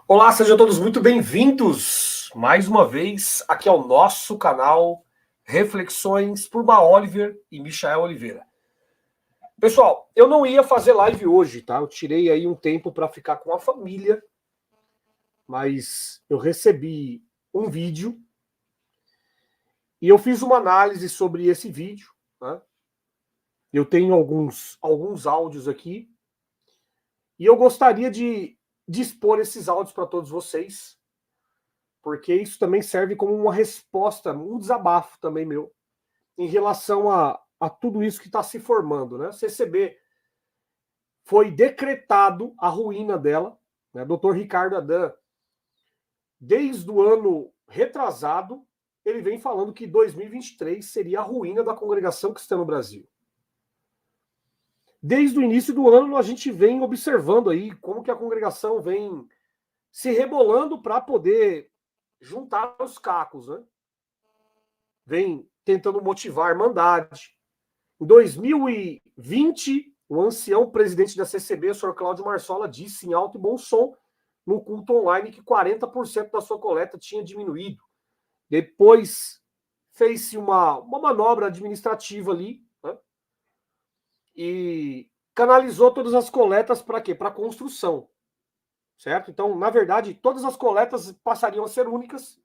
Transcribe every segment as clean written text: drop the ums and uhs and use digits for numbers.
Olá, sejam todos muito bem-vindos mais uma vez aqui ao nosso canal Reflexões por Oliver e Michael Oliveira. Pessoal, eu não ia fazer live hoje, tá? Eu tirei aí um tempo para ficar com a família, mas eu recebi um vídeo e eu fiz uma análise sobre esse vídeo, né? Eu tenho alguns áudios aqui e eu gostaria de expor esses áudios para todos vocês, porque isso também serve como uma resposta, um desabafo também meu, em relação a tudo isso que está se formando, né? CCB foi decretado a ruína dela, né? Dr. Ricardo Adan, desde o ano retrasado, ele vem falando que 2023 seria a ruína da congregação cristã no Brasil. Desde o início do ano, a gente vem observando aí como que a congregação vem se rebolando para poder juntar os cacos, né? Vem tentando motivar a Irmandade. Em 2020, o ancião presidente da CCB, o senhor Cláudio Marsola, disse em alto e bom som, no culto online, que 40% da sua coleta tinha diminuído. Depois fez-se uma manobra administrativa ali, né? E canalizou todas as coletas para quê? Para construção, certo? Então, na verdade, todas as coletas passariam a ser únicas.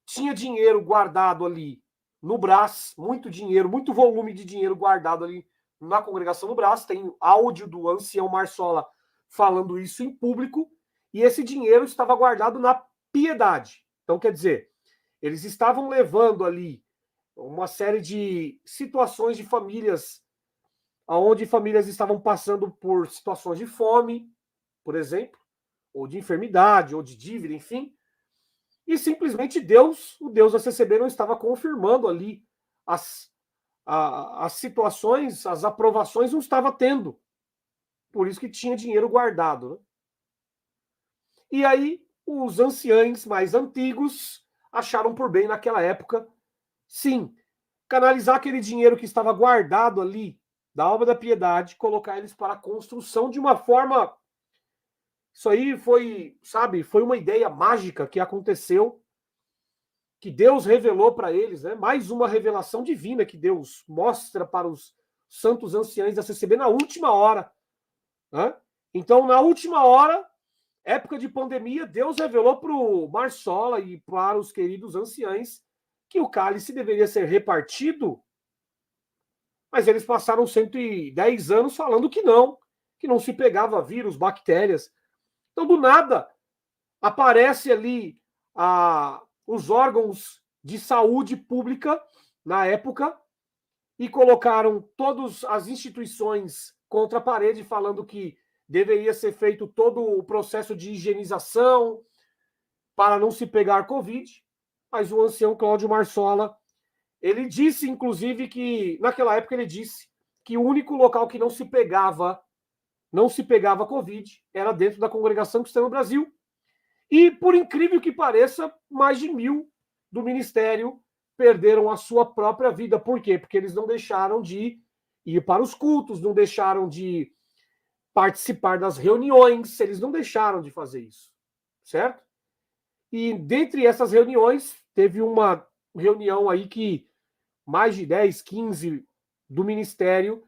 Tinha dinheiro guardado ali no Brás, muito dinheiro, muito volume de dinheiro guardado ali na congregação do Brás. Tem áudio do ancião Marsola falando isso em público, e esse dinheiro estava guardado na Piedade. Então, quer dizer, eles estavam levando ali uma série de situações de famílias, onde famílias estavam passando por situações de fome, por exemplo, ou de enfermidade, ou de dívida, enfim. E simplesmente Deus, o Deus da CCB, não estava confirmando ali as situações, as aprovações não estava tendo. Por isso que tinha dinheiro guardado, né? E aí os anciães mais antigos acharam por bem naquela época, sim, canalizar aquele dinheiro que estava guardado ali da obra da piedade, colocar eles para a construção de uma forma. Isso aí foi, sabe, foi uma ideia mágica que aconteceu, que Deus revelou para eles, né? Mais uma revelação divina que Deus mostra para os santos anciães da CCB na última hora, né? Então, na última hora, época de pandemia, Deus revelou para o Marsola e para os queridos anciães que o cálice deveria ser repartido, mas eles passaram 110 anos falando que não se pegava vírus, bactérias. Então, do nada, aparece ali os órgãos de saúde pública na época e colocaram todas as instituições contra a parede, falando que deveria ser feito todo o processo de higienização para não se pegar Covid. Mas o ancião Cláudio Marsola, ele disse, inclusive, que naquela época ele disse que o único local que não se pegava Covid era dentro da congregação cristã no Brasil. E, por incrível que pareça, mais de 1.000 do ministério perderam a sua própria vida. Por quê? Porque eles não deixaram de ir para os cultos, não deixaram de participar das reuniões, eles não deixaram de fazer isso, certo? E dentre essas reuniões, teve uma reunião aí que mais de 10, 15 do ministério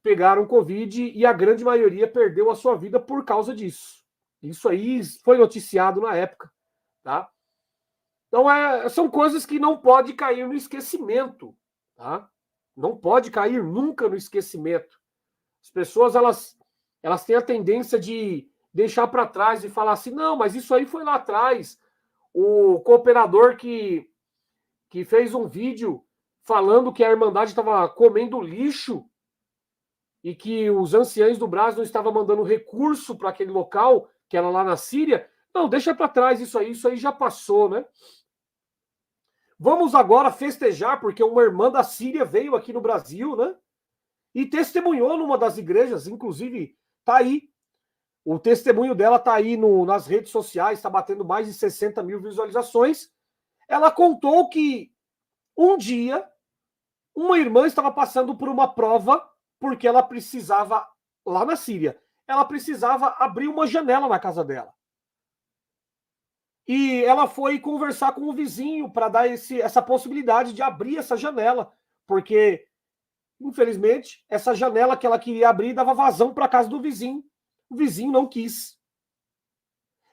pegaram Covid e a grande maioria perdeu a sua vida por causa disso. Isso aí foi noticiado na época, tá? Então, são coisas que não pode cair no esquecimento, tá? Não pode cair nunca no esquecimento. As pessoas, elas têm a tendência de deixar para trás e falar assim, não, mas isso aí foi lá atrás. O cooperador que fez um vídeo falando que a Irmandade estava comendo lixo e que os anciães do Brás não estavam mandando recurso para aquele local, que era lá na Síria. Não, deixa para trás isso aí já passou, né? Vamos agora festejar, porque uma irmã da Síria veio aqui no Brasil, né? E testemunhou numa das igrejas, inclusive tá aí. O testemunho dela tá aí nas redes sociais, está batendo mais de 60 mil visualizações. Ela contou que um dia uma irmã estava passando por uma prova porque ela precisava, lá na Síria, ela precisava abrir uma janela na casa dela. E ela foi conversar com o vizinho para dar essa possibilidade de abrir essa janela, porque, infelizmente, essa janela que ela queria abrir dava vazão para a casa do vizinho. O vizinho não quis.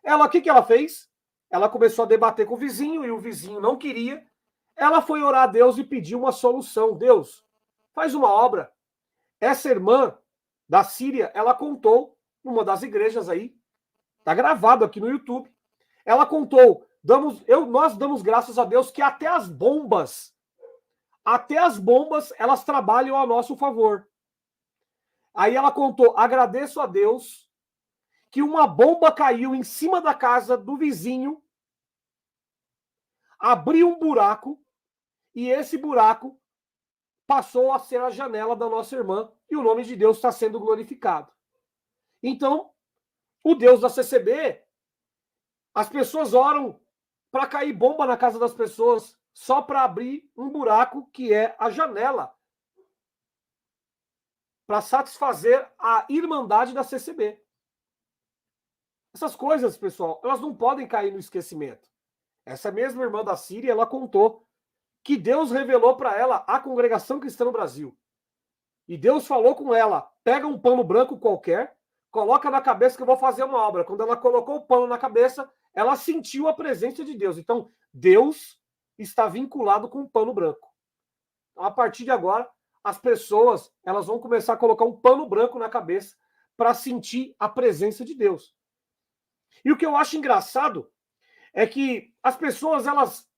O que ela fez? Ela começou a debater com o vizinho e o vizinho não queria. Ela foi orar a Deus e pediu uma solução. Deus, faz uma obra. Essa irmã da Síria, ela contou numa das igrejas aí, tá gravado aqui no YouTube. Ela contou, nós damos graças a Deus que até as bombas, elas trabalham a nosso favor. Aí ela contou, agradeço a Deus que uma bomba caiu em cima da casa do vizinho, abriu um buraco, e esse buraco passou a ser a janela da nossa irmã, e o nome de Deus está sendo glorificado. Então, o Deus da CCB, as pessoas oram para cair bomba na casa das pessoas, só para abrir um buraco que é a janela, para satisfazer a irmandade da CCB. Essas coisas, pessoal, elas não podem cair no esquecimento. Essa mesma irmã da Síria, ela contou que Deus revelou para ela a congregação cristã no Brasil. E Deus falou com ela, pega um pano branco qualquer, coloca na cabeça que eu vou fazer uma obra. Quando ela colocou o pano na cabeça, ela sentiu a presença de Deus. Então, Deus está vinculado com o pano branco. Então, a partir de agora, as pessoas elas vão começar a colocar um pano branco na cabeça para sentir a presença de Deus. E o que eu acho engraçado é que as pessoas elas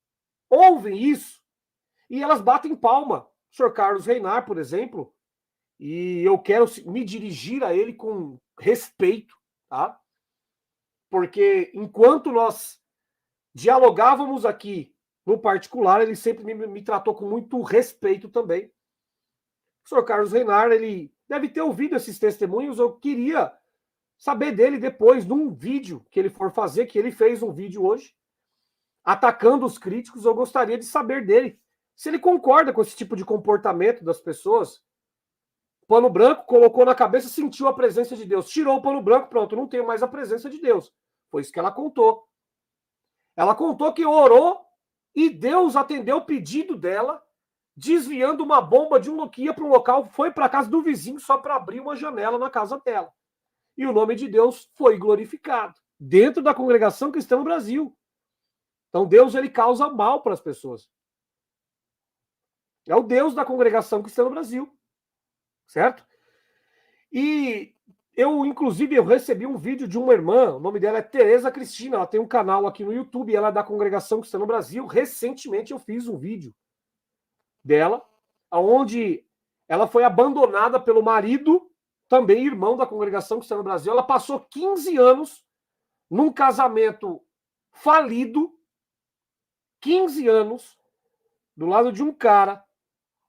ouvem isso e elas batem palma. O senhor Carlos Reinar, por exemplo, e eu quero me dirigir a ele com respeito, tá? Porque enquanto nós dialogávamos aqui no particular, ele sempre me tratou com muito respeito também. O senhor Carlos Reinar, ele deve ter ouvido esses testemunhos, eu queria saber dele depois, num vídeo que ele for fazer, que ele fez um vídeo hoje, atacando os críticos, eu gostaria de saber dele, se ele concorda com esse tipo de comportamento das pessoas. Pano branco, colocou na cabeça, sentiu a presença de Deus. Tirou o pano branco, pronto, não tenho mais a presença de Deus. Foi isso que ela contou. Ela contou que orou e Deus atendeu o pedido dela, desviando uma bomba de um que ia para um local, foi para a casa do vizinho só para abrir uma janela na casa dela. E o nome de Deus foi glorificado dentro da congregação cristã no Brasil. Então Deus, ele causa mal para as pessoas. É o Deus da congregação cristã no Brasil. Certo? E inclusive, eu recebi um vídeo de uma irmã, o nome dela é Tereza Cristina, ela tem um canal aqui no YouTube, ela é da congregação cristã no Brasil. Recentemente eu fiz um vídeo dela, onde ela foi abandonada pelo marido, também irmão da congregação cristã no Brasil. Ela passou 15 anos num casamento falido, 15 anos, do lado de um cara,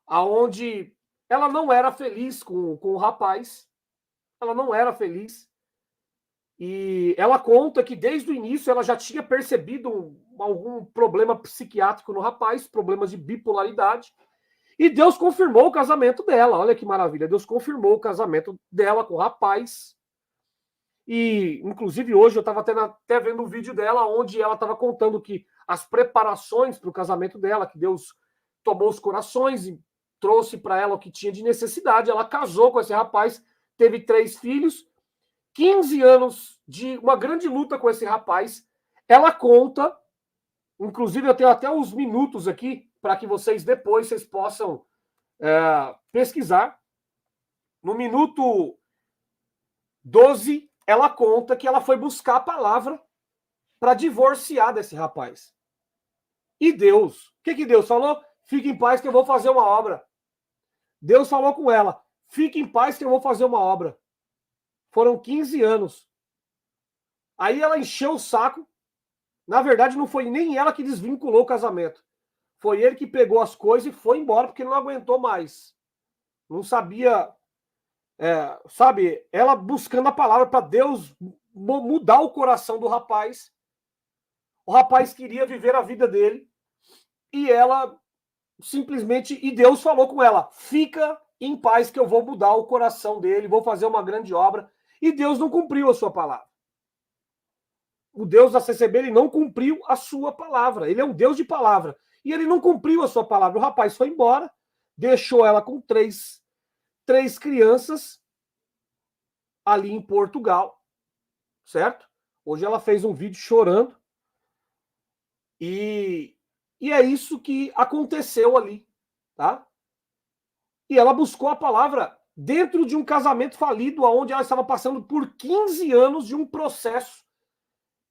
aonde ela não era feliz com o rapaz, ela não era feliz. E ela conta que desde o início ela já tinha percebido algum problema psiquiátrico no rapaz, problemas de bipolaridade. E Deus confirmou o casamento dela. Olha que maravilha. Deus confirmou o casamento dela com o rapaz. E, inclusive, hoje eu estava até vendo um vídeo dela onde ela estava contando que as preparações para o casamento dela, que Deus tomou os corações e trouxe para ela o que tinha de necessidade. Ela casou com esse rapaz, teve 3 filhos, 15 anos de uma grande luta com esse rapaz. Ela conta, inclusive eu tenho até uns minutos aqui, para que vocês possam pesquisar. No minuto 12, ela conta que ela foi buscar a palavra para divorciar desse rapaz. E Deus, o que Deus falou? Fique em paz que eu vou fazer uma obra. Deus falou com ela, fique em paz que eu vou fazer uma obra. Foram 15 anos. Aí ela encheu o saco. Na verdade, não foi nem ela que desvinculou o casamento. Foi ele que pegou as coisas e foi embora porque não aguentou mais. Não sabia, sabe? Ela buscando a palavra para Deus mudar o coração do rapaz. O rapaz queria viver a vida dele. E ela simplesmente... E Deus falou com ela, fica em paz que eu vou mudar o coração dele, vou fazer uma grande obra. E Deus não cumpriu a sua palavra. O Deus da CCB, ele não cumpriu a sua palavra. Ele é um Deus de palavra. E ele não cumpriu a sua palavra. O rapaz foi embora, deixou ela com três crianças ali em Portugal, certo? Hoje ela fez um vídeo chorando. E é isso que aconteceu ali, tá? E ela buscou a palavra dentro de um casamento falido, onde ela estava passando por 15 anos de um processo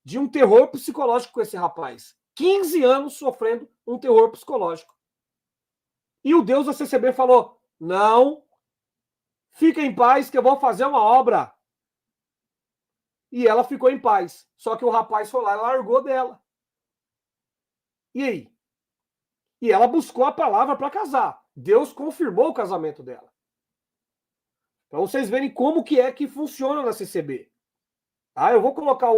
de um terror psicológico com esse rapaz. 15 anos sofrendo um terror psicológico. E o Deus da CCB falou: não, fica em paz que eu vou fazer uma obra. E ela ficou em paz. Só que o rapaz foi lá e largou dela. E aí? E ela buscou a palavra para casar. Deus confirmou o casamento dela. Então vocês verem como que é que funciona na CCB. Tá? Eu vou colocar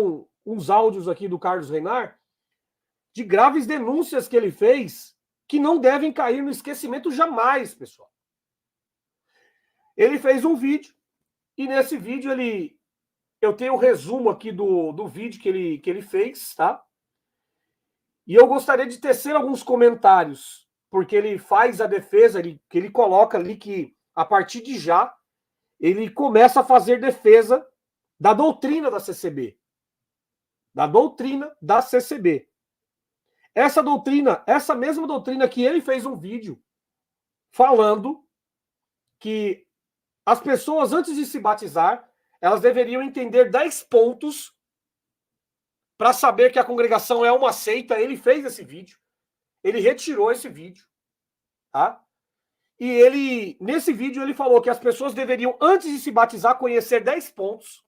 uns áudios aqui do Carlos Reinart de graves denúncias que ele fez que não devem cair no esquecimento jamais, pessoal. Ele fez um vídeo e nesse vídeo eu tenho um resumo aqui do vídeo que ele fez, tá? E eu gostaria de tecer alguns comentários, porque ele faz a defesa, que ele coloca ali que, a partir de já, ele começa a fazer defesa da doutrina da CCB. Da doutrina da CCB. Essa doutrina, essa mesma doutrina que ele fez um vídeo falando que as pessoas, antes de se batizar, elas deveriam entender 10 pontos para saber que a congregação é uma seita. Ele fez esse vídeo. Ele retirou esse vídeo, tá? E nesse vídeo, ele falou que as pessoas deveriam, antes de se batizar, conhecer 10 pontos.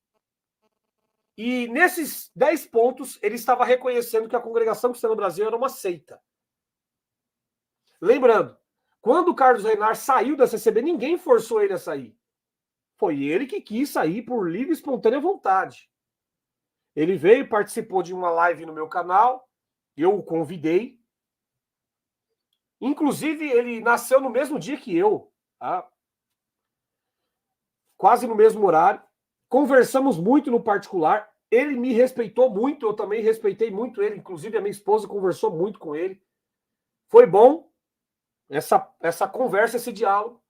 E nesses 10 pontos, ele estava reconhecendo que a congregação cristã no Brasil era uma seita. Lembrando, quando o Carlos Reinart saiu da CCB, ninguém forçou ele a sair. Foi ele que quis sair por livre e espontânea vontade. Ele veio, participou de uma live no meu canal, eu o convidei. Inclusive, ele nasceu no mesmo dia que eu, tá? Quase no mesmo horário. Conversamos muito no particular. Ele me respeitou muito, eu também respeitei muito ele. Inclusive, a minha esposa conversou muito com ele. Foi bom essa conversa, esse diálogo.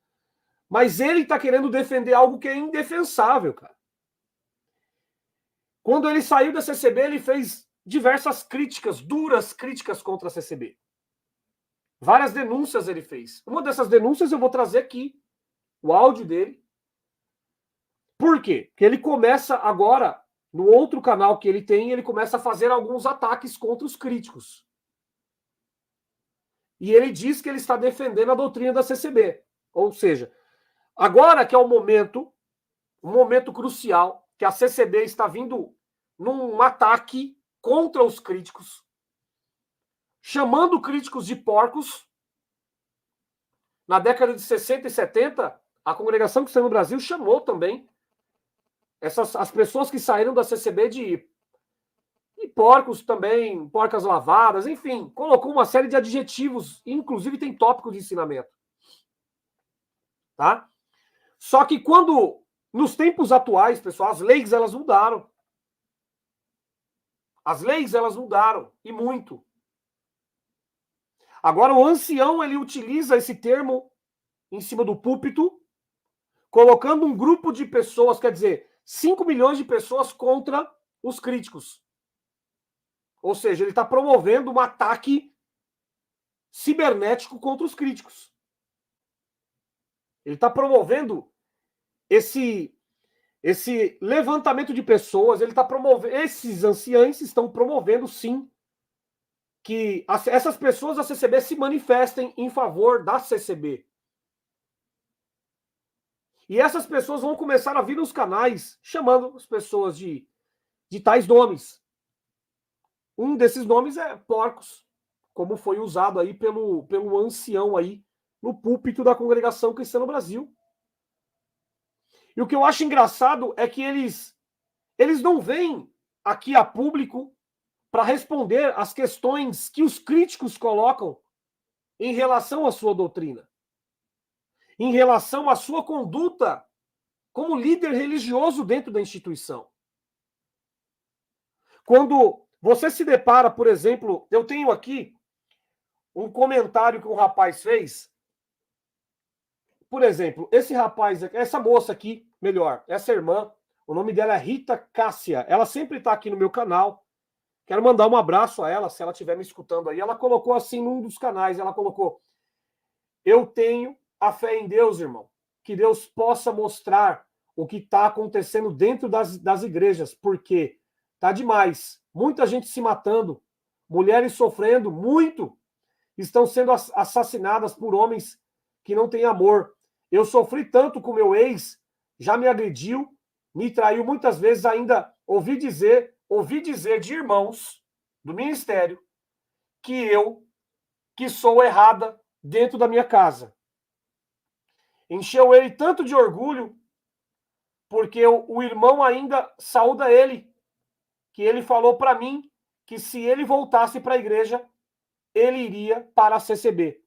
Mas ele está querendo defender algo que é indefensável, cara. Quando ele saiu da CCB, ele fez diversas críticas, duras críticas contra a CCB. Várias denúncias ele fez. Uma dessas denúncias eu vou trazer aqui, o áudio dele. Por quê? Porque ele começa agora, no outro canal que ele tem, ele começa a fazer alguns ataques contra os críticos. E ele diz que ele está defendendo a doutrina da CCB. Ou seja, agora que é um momento crucial, que a CCB está vindo num ataque contra os críticos, chamando críticos de porcos. Na década de 60 e 70, a Congregação Cristã no Brasil chamou também as pessoas que saíram da CCB de porcos também, porcas lavadas, enfim, colocou uma série de adjetivos, inclusive tem tópicos de ensinamento. Tá? Só que nos tempos atuais, pessoal, as leis elas mudaram. As leis elas mudaram, e muito. Agora o ancião ele utiliza esse termo em cima do púlpito, colocando um grupo de pessoas, quer dizer, 5 milhões de pessoas contra os críticos. Ou seja, ele está promovendo um ataque cibernético contra os críticos. Ele está promovendo esse levantamento de pessoas, ele está promovendo, esses anciães estão promovendo, sim, que essas pessoas da CCB se manifestem em favor da CCB. E essas pessoas vão começar a vir nos canais chamando as pessoas de tais nomes. Um desses nomes é porcos, como foi usado aí pelo ancião aí no púlpito da Congregação Cristã no Brasil. E o que eu acho engraçado é que eles não vêm aqui a público para responder às questões que os críticos colocam em relação à sua doutrina, em relação à sua conduta como líder religioso dentro da instituição. Quando você se depara, por exemplo, eu tenho aqui um comentário que um rapaz fez. Por exemplo, esse rapaz, essa moça aqui, melhor, essa irmã, o nome dela é Rita Cássia. Ela sempre está aqui no meu canal. Quero mandar um abraço a ela, se ela estiver me escutando aí. Ela colocou assim num dos canais, ela colocou: eu tenho a fé em Deus, irmão, que Deus possa mostrar o que está acontecendo dentro das igrejas, porque tá demais. Muita gente se matando, mulheres sofrendo muito, estão sendo assassinadas por homens que não têm amor. Eu sofri tanto com meu ex, já me agrediu, me traiu muitas vezes, ainda ouvi dizer de irmãos do ministério que sou errada dentro da minha casa. Encheu ele tanto de orgulho, porque o irmão ainda saúda ele, que ele falou para mim que se ele voltasse para a igreja, ele iria para a CCB.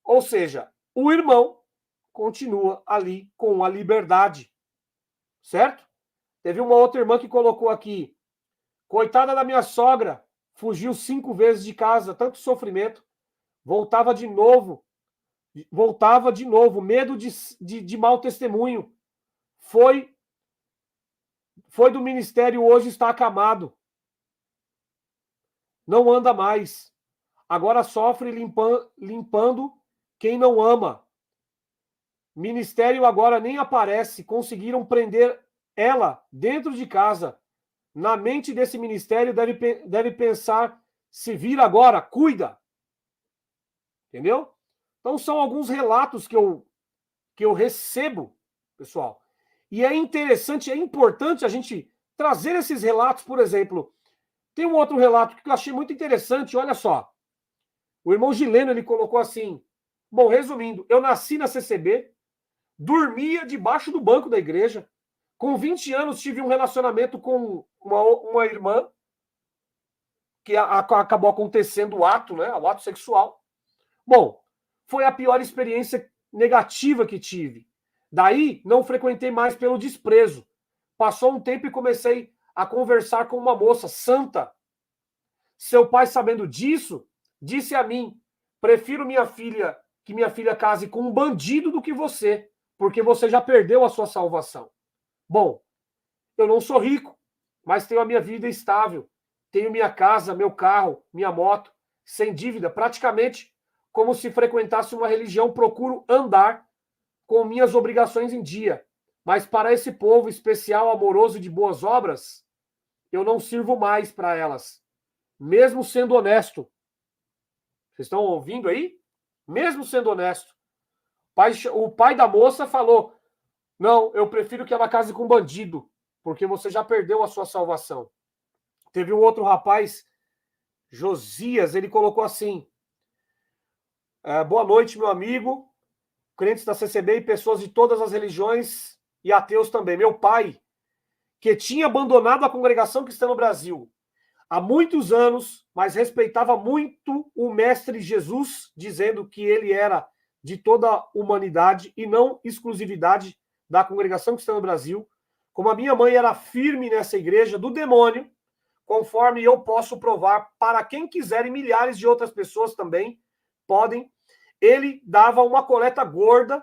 Ou seja, o irmão continua ali com a liberdade, certo? Teve uma outra irmã que colocou aqui: coitada da minha sogra, fugiu 5 vezes de casa, tanto sofrimento, voltava de novo, medo de mau testemunho, foi do ministério, hoje está acamado, não anda mais, agora sofre limpando quem não ama. Ministério agora nem aparece, conseguiram prender ela dentro de casa. Na mente desse ministério deve pensar: se vira agora, cuida. Entendeu? Então são alguns relatos que eu recebo, pessoal. E é interessante, é importante a gente trazer esses relatos. Por exemplo, tem um outro relato que eu achei muito interessante, olha só. O irmão Gileno, ele colocou assim: bom, resumindo, eu nasci na CCB, dormia debaixo do banco da igreja. Com 20 anos tive um relacionamento com uma irmã, que acabou acontecendo o ato, né? O ato sexual. Bom, foi a pior experiência negativa que tive. Daí, não frequentei mais pelo desprezo. Passou um tempo e comecei a conversar com uma moça santa. Seu pai, sabendo disso, disse a mim: prefiro que minha filha case com um bandido do que você, porque você já perdeu a sua salvação. Bom, eu não sou rico, mas tenho a minha vida estável. Tenho minha casa, meu carro, minha moto, sem dívida, praticamente como se frequentasse uma religião. Procuro andar com minhas obrigações em dia. Mas para esse povo especial, amoroso e de boas obras, eu não sirvo mais para elas, mesmo sendo honesto. Vocês estão ouvindo aí? Mesmo sendo honesto. O pai da moça falou: não, eu prefiro que ela case com bandido, porque você já perdeu a sua salvação. Teve um outro rapaz, Josias, ele colocou assim: boa noite, meu amigo, crentes da CCB e pessoas de todas as religiões e ateus também. Meu pai, que tinha abandonado a congregação cristã no Brasil há muitos anos, mas respeitava muito o mestre Jesus, dizendo que ele era de toda a humanidade e não exclusividade da congregação cristã no Brasil. Como a minha mãe era firme nessa igreja do demônio, conforme eu posso provar para quem quiser, e milhares de outras pessoas também podem, ele dava uma coleta gorda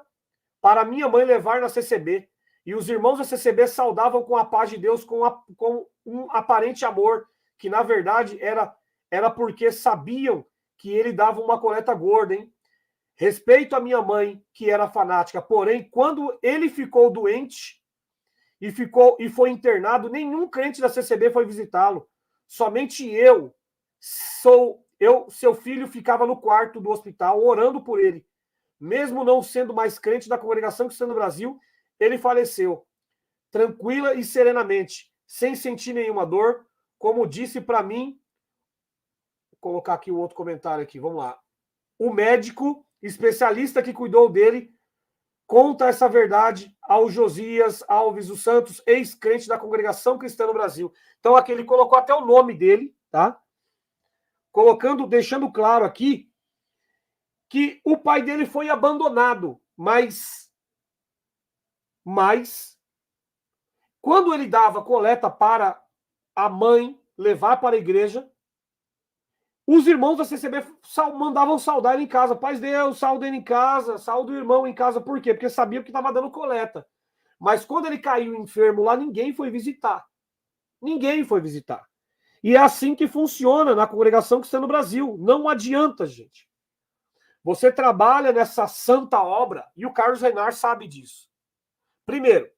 para minha mãe levar na CCB. E os irmãos da CCB saudavam com a paz de Deus, com um aparente amor, que na verdade era porque sabiam que ele dava uma coleta gorda, hein? Respeito a minha mãe, que era fanática, porém, quando ele ficou doente e foi internado, nenhum crente da CCB foi visitá-lo. Somente seu filho, ficava no quarto do hospital orando por ele. Mesmo não sendo mais crente da congregação cristã no Brasil, ele faleceu tranquila e serenamente, sem sentir nenhuma dor, como disse para mim. Vou colocar aqui o outro comentário aqui, vamos lá. O médico especialista que cuidou dele conta essa verdade ao Josias Alves dos Santos, ex-crente da congregação cristã no Brasil. Então aqui ele colocou até o nome dele, tá? Deixando claro aqui que o pai dele foi abandonado, mas quando ele dava coleta para a mãe levar para a igreja, os irmãos da CCB mandavam saudar ele em casa. Paz Deus, saúde ele em casa, saúde o irmão em casa. Por quê? Porque sabia que estava dando coleta. Mas quando ele caiu enfermo lá, ninguém foi visitar. Ninguém foi visitar. E é assim que funciona na congregação cristã no Brasil. Não adianta, gente. Você trabalha nessa santa obra e o Carlos Reinart sabe disso. Primeiro,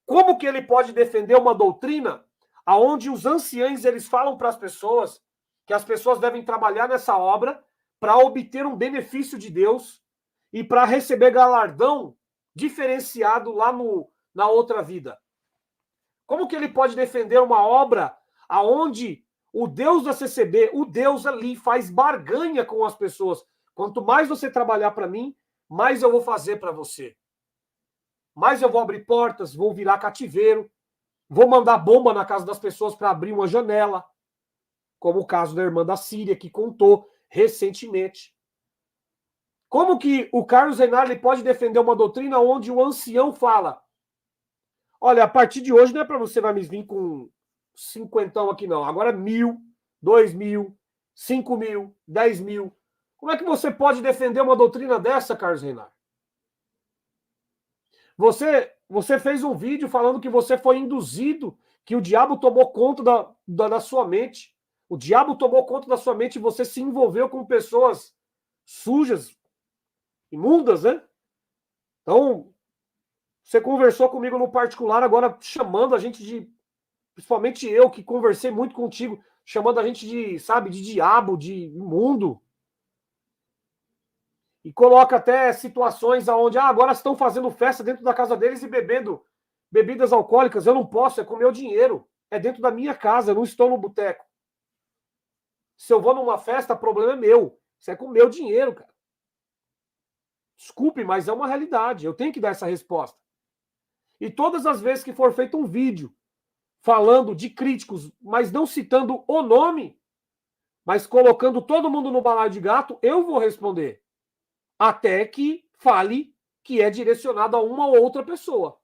como que ele pode defender uma doutrina aonde os anciães eles falam para as pessoas que as pessoas devem trabalhar nessa obra para obter um benefício de Deus e para receber galardão diferenciado lá na outra vida? Como que ele pode defender uma obra aonde o Deus da CCB, o Deus ali faz barganha com as pessoas? Quanto mais você trabalhar para mim, mais eu vou fazer para você. Mais eu vou abrir portas, vou virar cativeiro, vou mandar bomba na casa das pessoas para abrir uma janela, como o caso da irmã da Síria, que contou recentemente. Como que o Carlos Reinart pode defender uma doutrina onde o ancião fala: olha, a partir de hoje não é para você vai me vir com 50 aqui não, agora 1.000, 2.000, 5.000, 10.000. Como é que você pode defender uma doutrina dessa, Carlos Reinart? Você fez um vídeo falando que você foi induzido, que o diabo tomou conta da sua mente. O diabo tomou conta da sua mente e você se envolveu com pessoas sujas, imundas, né? Então, você conversou comigo no particular, agora chamando a gente de... Principalmente eu, que conversei muito contigo, chamando a gente de, sabe, de diabo, de imundo. E coloca até situações onde agora estão fazendo festa dentro da casa deles e bebendo bebidas alcoólicas. Eu não posso, é com meu dinheiro. É dentro da minha casa, eu não estou no boteco. Se eu vou numa festa, o problema é meu. Isso é com o meu dinheiro, cara. Desculpe, mas é uma realidade. Eu tenho que dar essa resposta. E todas as vezes que for feito um vídeo falando de críticos, mas não citando o nome, mas colocando todo mundo no balaio de gato, eu vou responder. Até que fale que é direcionado a uma ou outra pessoa.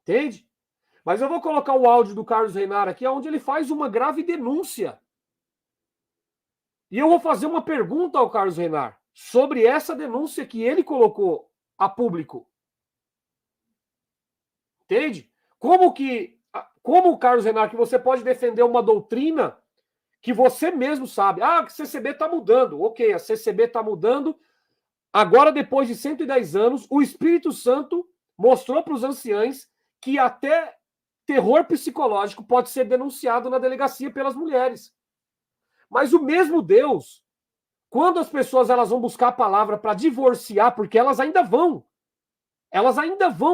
Entende? Mas eu vou colocar o áudio do Carlos Reinart aqui, onde ele faz uma grave denúncia. E eu vou fazer uma pergunta ao Carlos Reinart sobre essa denúncia que ele colocou a público. Entende? Como, Carlos Reinart, que você pode defender uma doutrina que você mesmo sabe? Ah, a CCB está mudando. Ok, a CCB está mudando. Agora, depois de 110 anos, o Espírito Santo mostrou para os anciães que até terror psicológico pode ser denunciado na delegacia pelas mulheres. Mas o mesmo Deus, quando as pessoas elas vão buscar a palavra para divorciar, porque elas ainda vão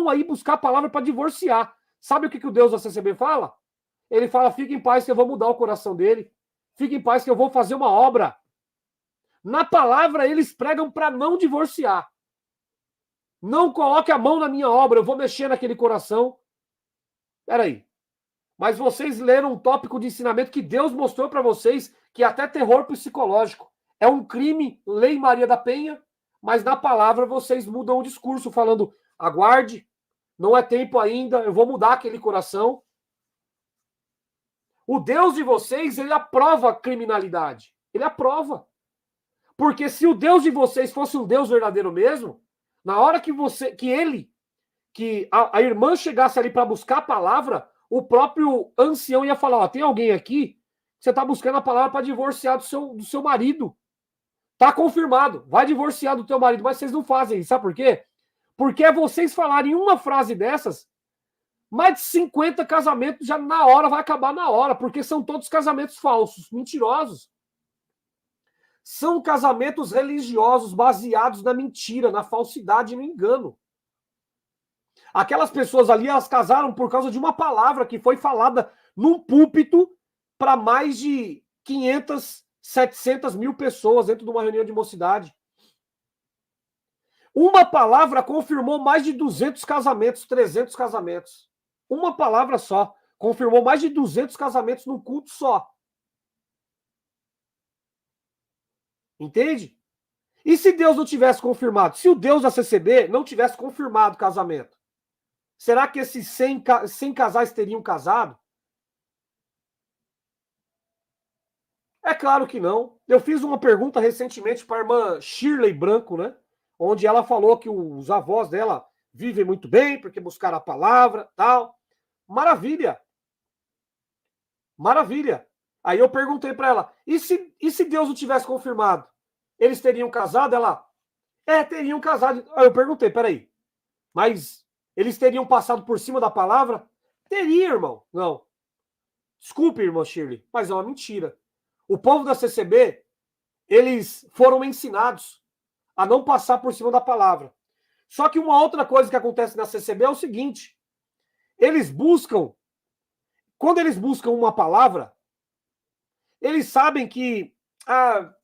aí buscar a palavra para divorciar. Sabe o que o Deus da CCB fala? Ele fala: fique em paz que eu vou mudar o coração dele. Fique em paz que eu vou fazer uma obra. Na palavra, eles pregam para não divorciar. Não coloque a mão na minha obra, eu vou mexer naquele coração. Peraí. Mas vocês leram um tópico de ensinamento que Deus mostrou para vocês que é até terror psicológico. É um crime, lei Maria da Penha, mas na palavra vocês mudam o discurso, falando: aguarde, não é tempo ainda, eu vou mudar aquele coração. O Deus de vocês, ele aprova a criminalidade. Ele aprova. Porque se o Deus de vocês fosse um Deus verdadeiro mesmo, na hora que a irmã chegasse ali para buscar a palavra, o próprio ancião ia falar: ó, tem alguém aqui, você está buscando a palavra para divorciar do seu marido. Tá confirmado, vai divorciar do teu marido, mas vocês não fazem isso, sabe por quê? Porque é vocês falarem uma frase dessas, mais de 50 casamentos já na hora vai acabar na hora, porque são todos casamentos falsos, mentirosos. São casamentos religiosos baseados na mentira, na falsidade e no engano. Aquelas pessoas ali, elas casaram por causa de uma palavra que foi falada num púlpito para mais de 500, 700 mil pessoas dentro de uma reunião de mocidade. Uma palavra confirmou mais de 200 casamentos, 300 casamentos. Uma palavra só confirmou mais de 200 casamentos num culto só. Entende? E se Deus não tivesse confirmado? Se o Deus da CCB não tivesse confirmado o casamento, será que esses 100 casais teriam casado? É claro que não. Eu fiz uma pergunta recentemente para a irmã Shirley Branco, né? Onde ela falou que os avós dela vivem muito bem, porque buscaram a palavra, tal. Maravilha. Maravilha. Aí eu perguntei para ela, e se Deus não tivesse confirmado? Eles teriam casado? Ela, teriam casado. Aí eu perguntei, peraí, mas eles teriam passado por cima da palavra? Teria, irmão. Não. Desculpe, irmão Shirley, mas é uma mentira. O povo da CCB, eles foram ensinados a não passar por cima da palavra. Só que uma outra coisa que acontece na CCB é o seguinte, quando eles buscam uma palavra, eles sabem que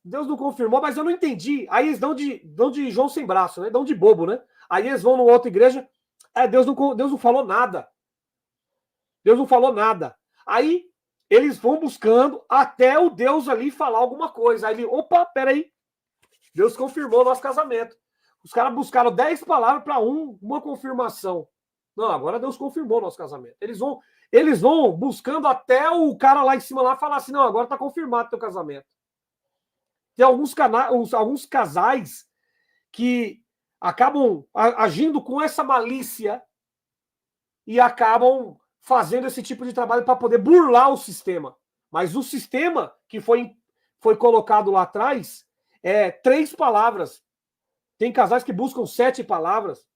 Deus não confirmou, mas eu não entendi. Aí eles dão de João sem braço, né? Dão de bobo, né? Aí eles vão numa outra igreja, Deus não falou nada. Deus não falou nada. Aí eles vão buscando até o Deus ali falar alguma coisa. Aí ele, opa, peraí. Deus confirmou o nosso casamento. Os caras buscaram 10 palavras para uma confirmação. Não, agora Deus confirmou o nosso casamento. Eles vão buscando até o cara lá em cima lá falar assim, não, agora está confirmado o teu casamento. Tem alguns casais que acabam agindo com essa malícia e acabam fazendo esse tipo de trabalho para poder burlar o sistema. Mas o sistema que foi colocado lá atrás é 3 palavras. Tem casais que buscam 7 palavras.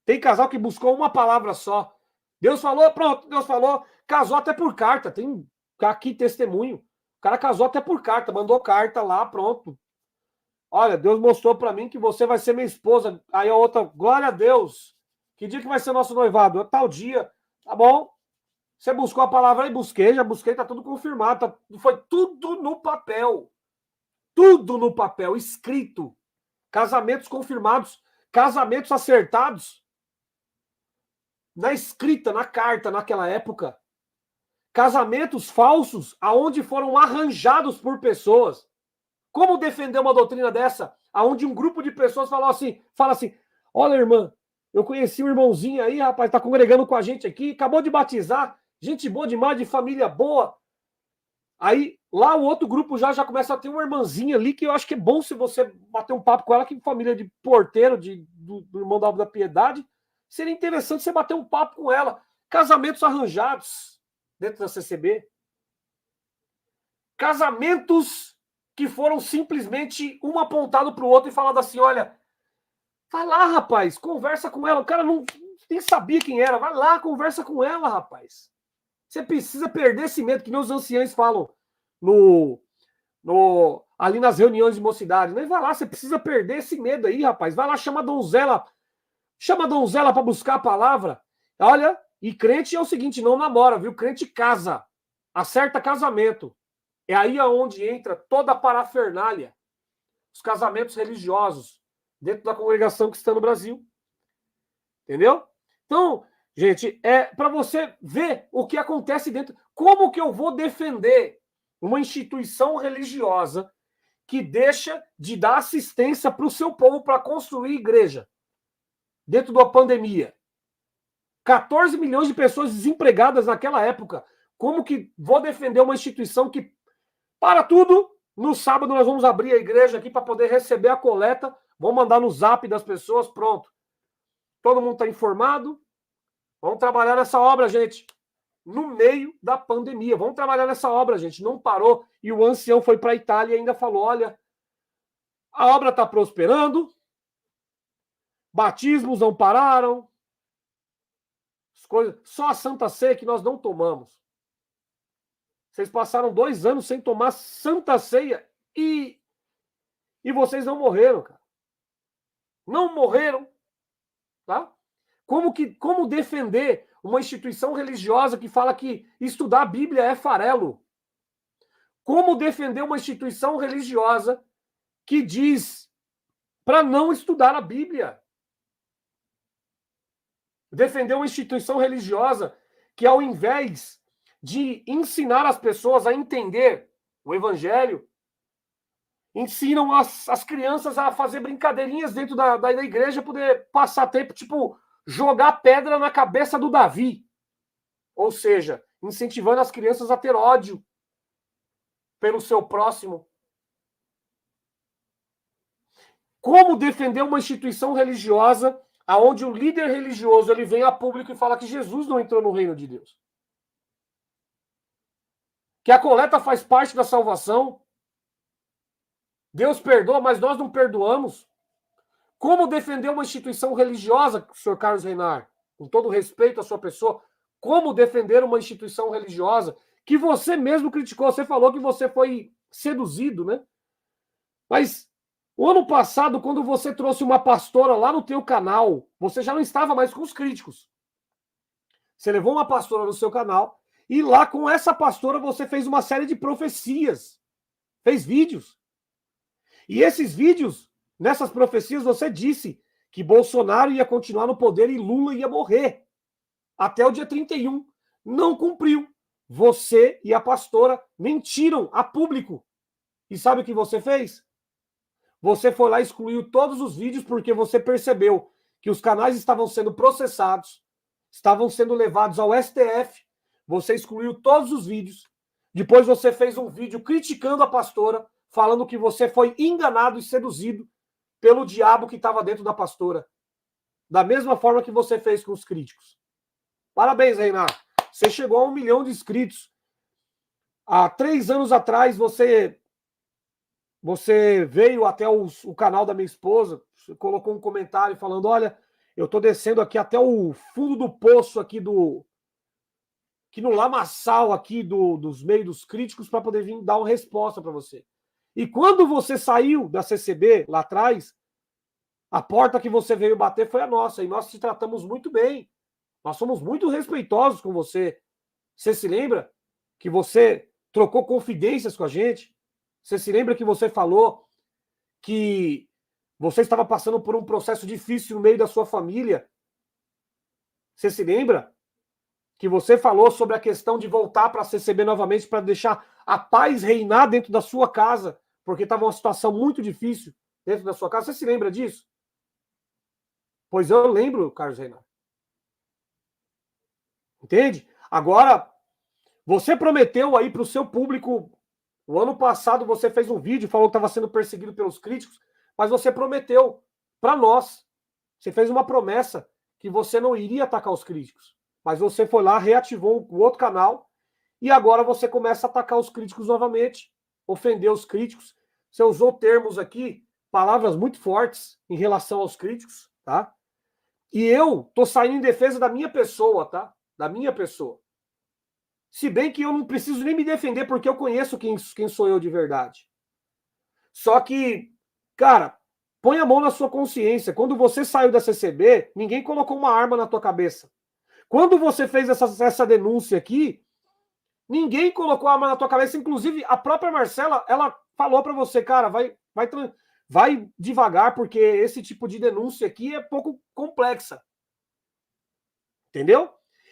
Tem casal que buscou uma palavra só. Deus falou, pronto, Deus falou, casou até por carta. Tem aqui testemunho. O cara casou até por carta, mandou carta lá, pronto. Olha, Deus mostrou para mim que você vai ser minha esposa. Aí a outra, glória a Deus. Que dia que vai ser nosso noivado? Tal dia. Tá bom. Você buscou a palavra aí? Busquei, já busquei, tá tudo confirmado. Foi tudo no papel. Tudo no papel, escrito. Casamentos confirmados, casamentos acertados. Na escrita, na carta, naquela época. Casamentos falsos, aonde foram arranjados por pessoas. Como defender uma doutrina dessa, aonde um grupo de pessoas fala assim, olha, irmã, eu conheci um irmãozinho aí, rapaz, tá congregando com a gente aqui, acabou de batizar, gente boa demais, de família boa. Aí, lá o outro grupo já começa a ter uma irmãzinha ali, que eu acho que é bom se você bater um papo com ela, que família de porteiro, do irmão da Obra da Piedade, seria interessante você bater um papo com ela. Casamentos arranjados dentro da CCB. Casamentos que foram simplesmente um apontado para o outro e falado assim, olha, vai lá, rapaz, conversa com ela. O cara nem sabia quem era. Vai lá, conversa com ela, rapaz. Você precisa perder esse medo, que nem os anciãos falam ali nas reuniões de mocidade. Né? Vai lá, você precisa perder esse medo aí, rapaz. Vai lá, chama a donzela. Chama a donzela para buscar a palavra. Olha, e crente é o seguinte, não namora, viu? Crente casa. Acerta casamento. É aí aonde entra toda a parafernália. Os casamentos religiosos dentro da congregação cristã no Brasil. Entendeu? Então, gente, é para você ver o que acontece dentro. Como que eu vou defender uma instituição religiosa que deixa de dar assistência para o seu povo para construir igreja dentro da pandemia? 14 milhões de pessoas desempregadas naquela época. Como que vou defender uma instituição que para tudo? No sábado nós vamos abrir a igreja aqui para poder receber a coleta. Vamos mandar no zap das pessoas, pronto. Todo mundo está informado. Vamos trabalhar nessa obra, gente. No meio da pandemia. Vamos trabalhar nessa obra, gente. Não parou. E o ancião foi para a Itália e ainda falou, olha, a obra está prosperando. Batismos não pararam. Só a Santa Ceia que nós não tomamos. Vocês passaram 2 anos sem tomar Santa Ceia e vocês não morreram, cara. Não morreram, tá? Como defender uma instituição religiosa que fala que estudar a Bíblia é farelo? Como defender uma instituição religiosa que diz para não estudar a Bíblia? Defender uma instituição religiosa que, ao invés de ensinar as pessoas a entender o Evangelho, ensinam as crianças a fazer brincadeirinhas dentro da igreja, poder passar tempo, tipo, jogar pedra na cabeça do Davi. Ou seja, incentivando as crianças a ter ódio. pelo seu próximo? Como defender uma instituição religiosa aonde o líder religioso ele vem a público e fala que Jesus não entrou no reino de Deus? Que a coleta faz parte da salvação? Deus perdoa, mas nós não perdoamos? Como defender uma instituição religiosa, senhor Carlos Reinar? Com todo respeito à sua pessoa, como defender uma instituição religiosa que você mesmo criticou? Você falou que você foi seduzido, né? Mas o ano passado, quando você trouxe uma pastora lá no teu canal, você já não estava mais com os críticos. Você levou uma pastora no seu canal e lá com essa pastora você fez uma série de profecias. Fez vídeos. E esses vídeos, nessas profecias, você disse que Bolsonaro ia continuar no poder e Lula ia morrer até o dia 31. Não cumpriu. Você e a pastora mentiram a público. E sabe o que você fez? Você foi lá e excluiu todos os vídeos porque você percebeu que os canais estavam sendo processados, estavam sendo levados ao STF. Você excluiu todos os vídeos. Depois você fez um vídeo criticando a pastora, falando que você foi enganado e seduzido pelo diabo que estava dentro da pastora. Da mesma forma que você fez com os críticos. Parabéns, Reinar. Você chegou a 1 milhão de inscritos. Há 3 anos atrás, você veio até o canal da minha esposa, colocou um comentário falando, olha, eu tô descendo aqui até o fundo do poço aqui no lamaçal aqui dos meios dos críticos para poder vir dar uma resposta para você. E quando você saiu da CCB lá atrás, a porta que você veio bater foi a nossa, e nós te tratamos muito bem. Nós somos muito respeitosos com você. Você se lembra que você trocou confidências com a gente? Você se lembra que você falou que você estava passando por um processo difícil no meio da sua família? Você se lembra que você falou sobre a questão de voltar para a CCB novamente para deixar a paz reinar dentro da sua casa, porque estava uma situação muito difícil dentro da sua casa? Você se lembra disso? Pois eu lembro, Carlos Reinar. Entende? Agora, você prometeu aí para o seu público. O ano passado você fez um vídeo, falou que estava sendo perseguido pelos críticos, mas você prometeu para nós. Você fez uma promessa que você não iria atacar os críticos. Mas você foi lá, reativou o outro canal e agora você começa a atacar os críticos novamente, ofender os críticos. Você usou termos aqui, palavras muito fortes em relação aos críticos, tá? E eu tô saindo em defesa da minha pessoa, tá? Da minha pessoa. Se bem que eu não preciso nem me defender, porque eu conheço quem sou eu de verdade. Só que, cara, põe a mão na sua consciência. Quando você saiu da CCB, ninguém colocou uma arma na tua cabeça. Quando você fez essa denúncia aqui, ninguém colocou a arma na tua cabeça. Inclusive, a própria Marcela, ela falou para você, cara, vai devagar, porque esse tipo de denúncia aqui é pouco complexa. Entendeu?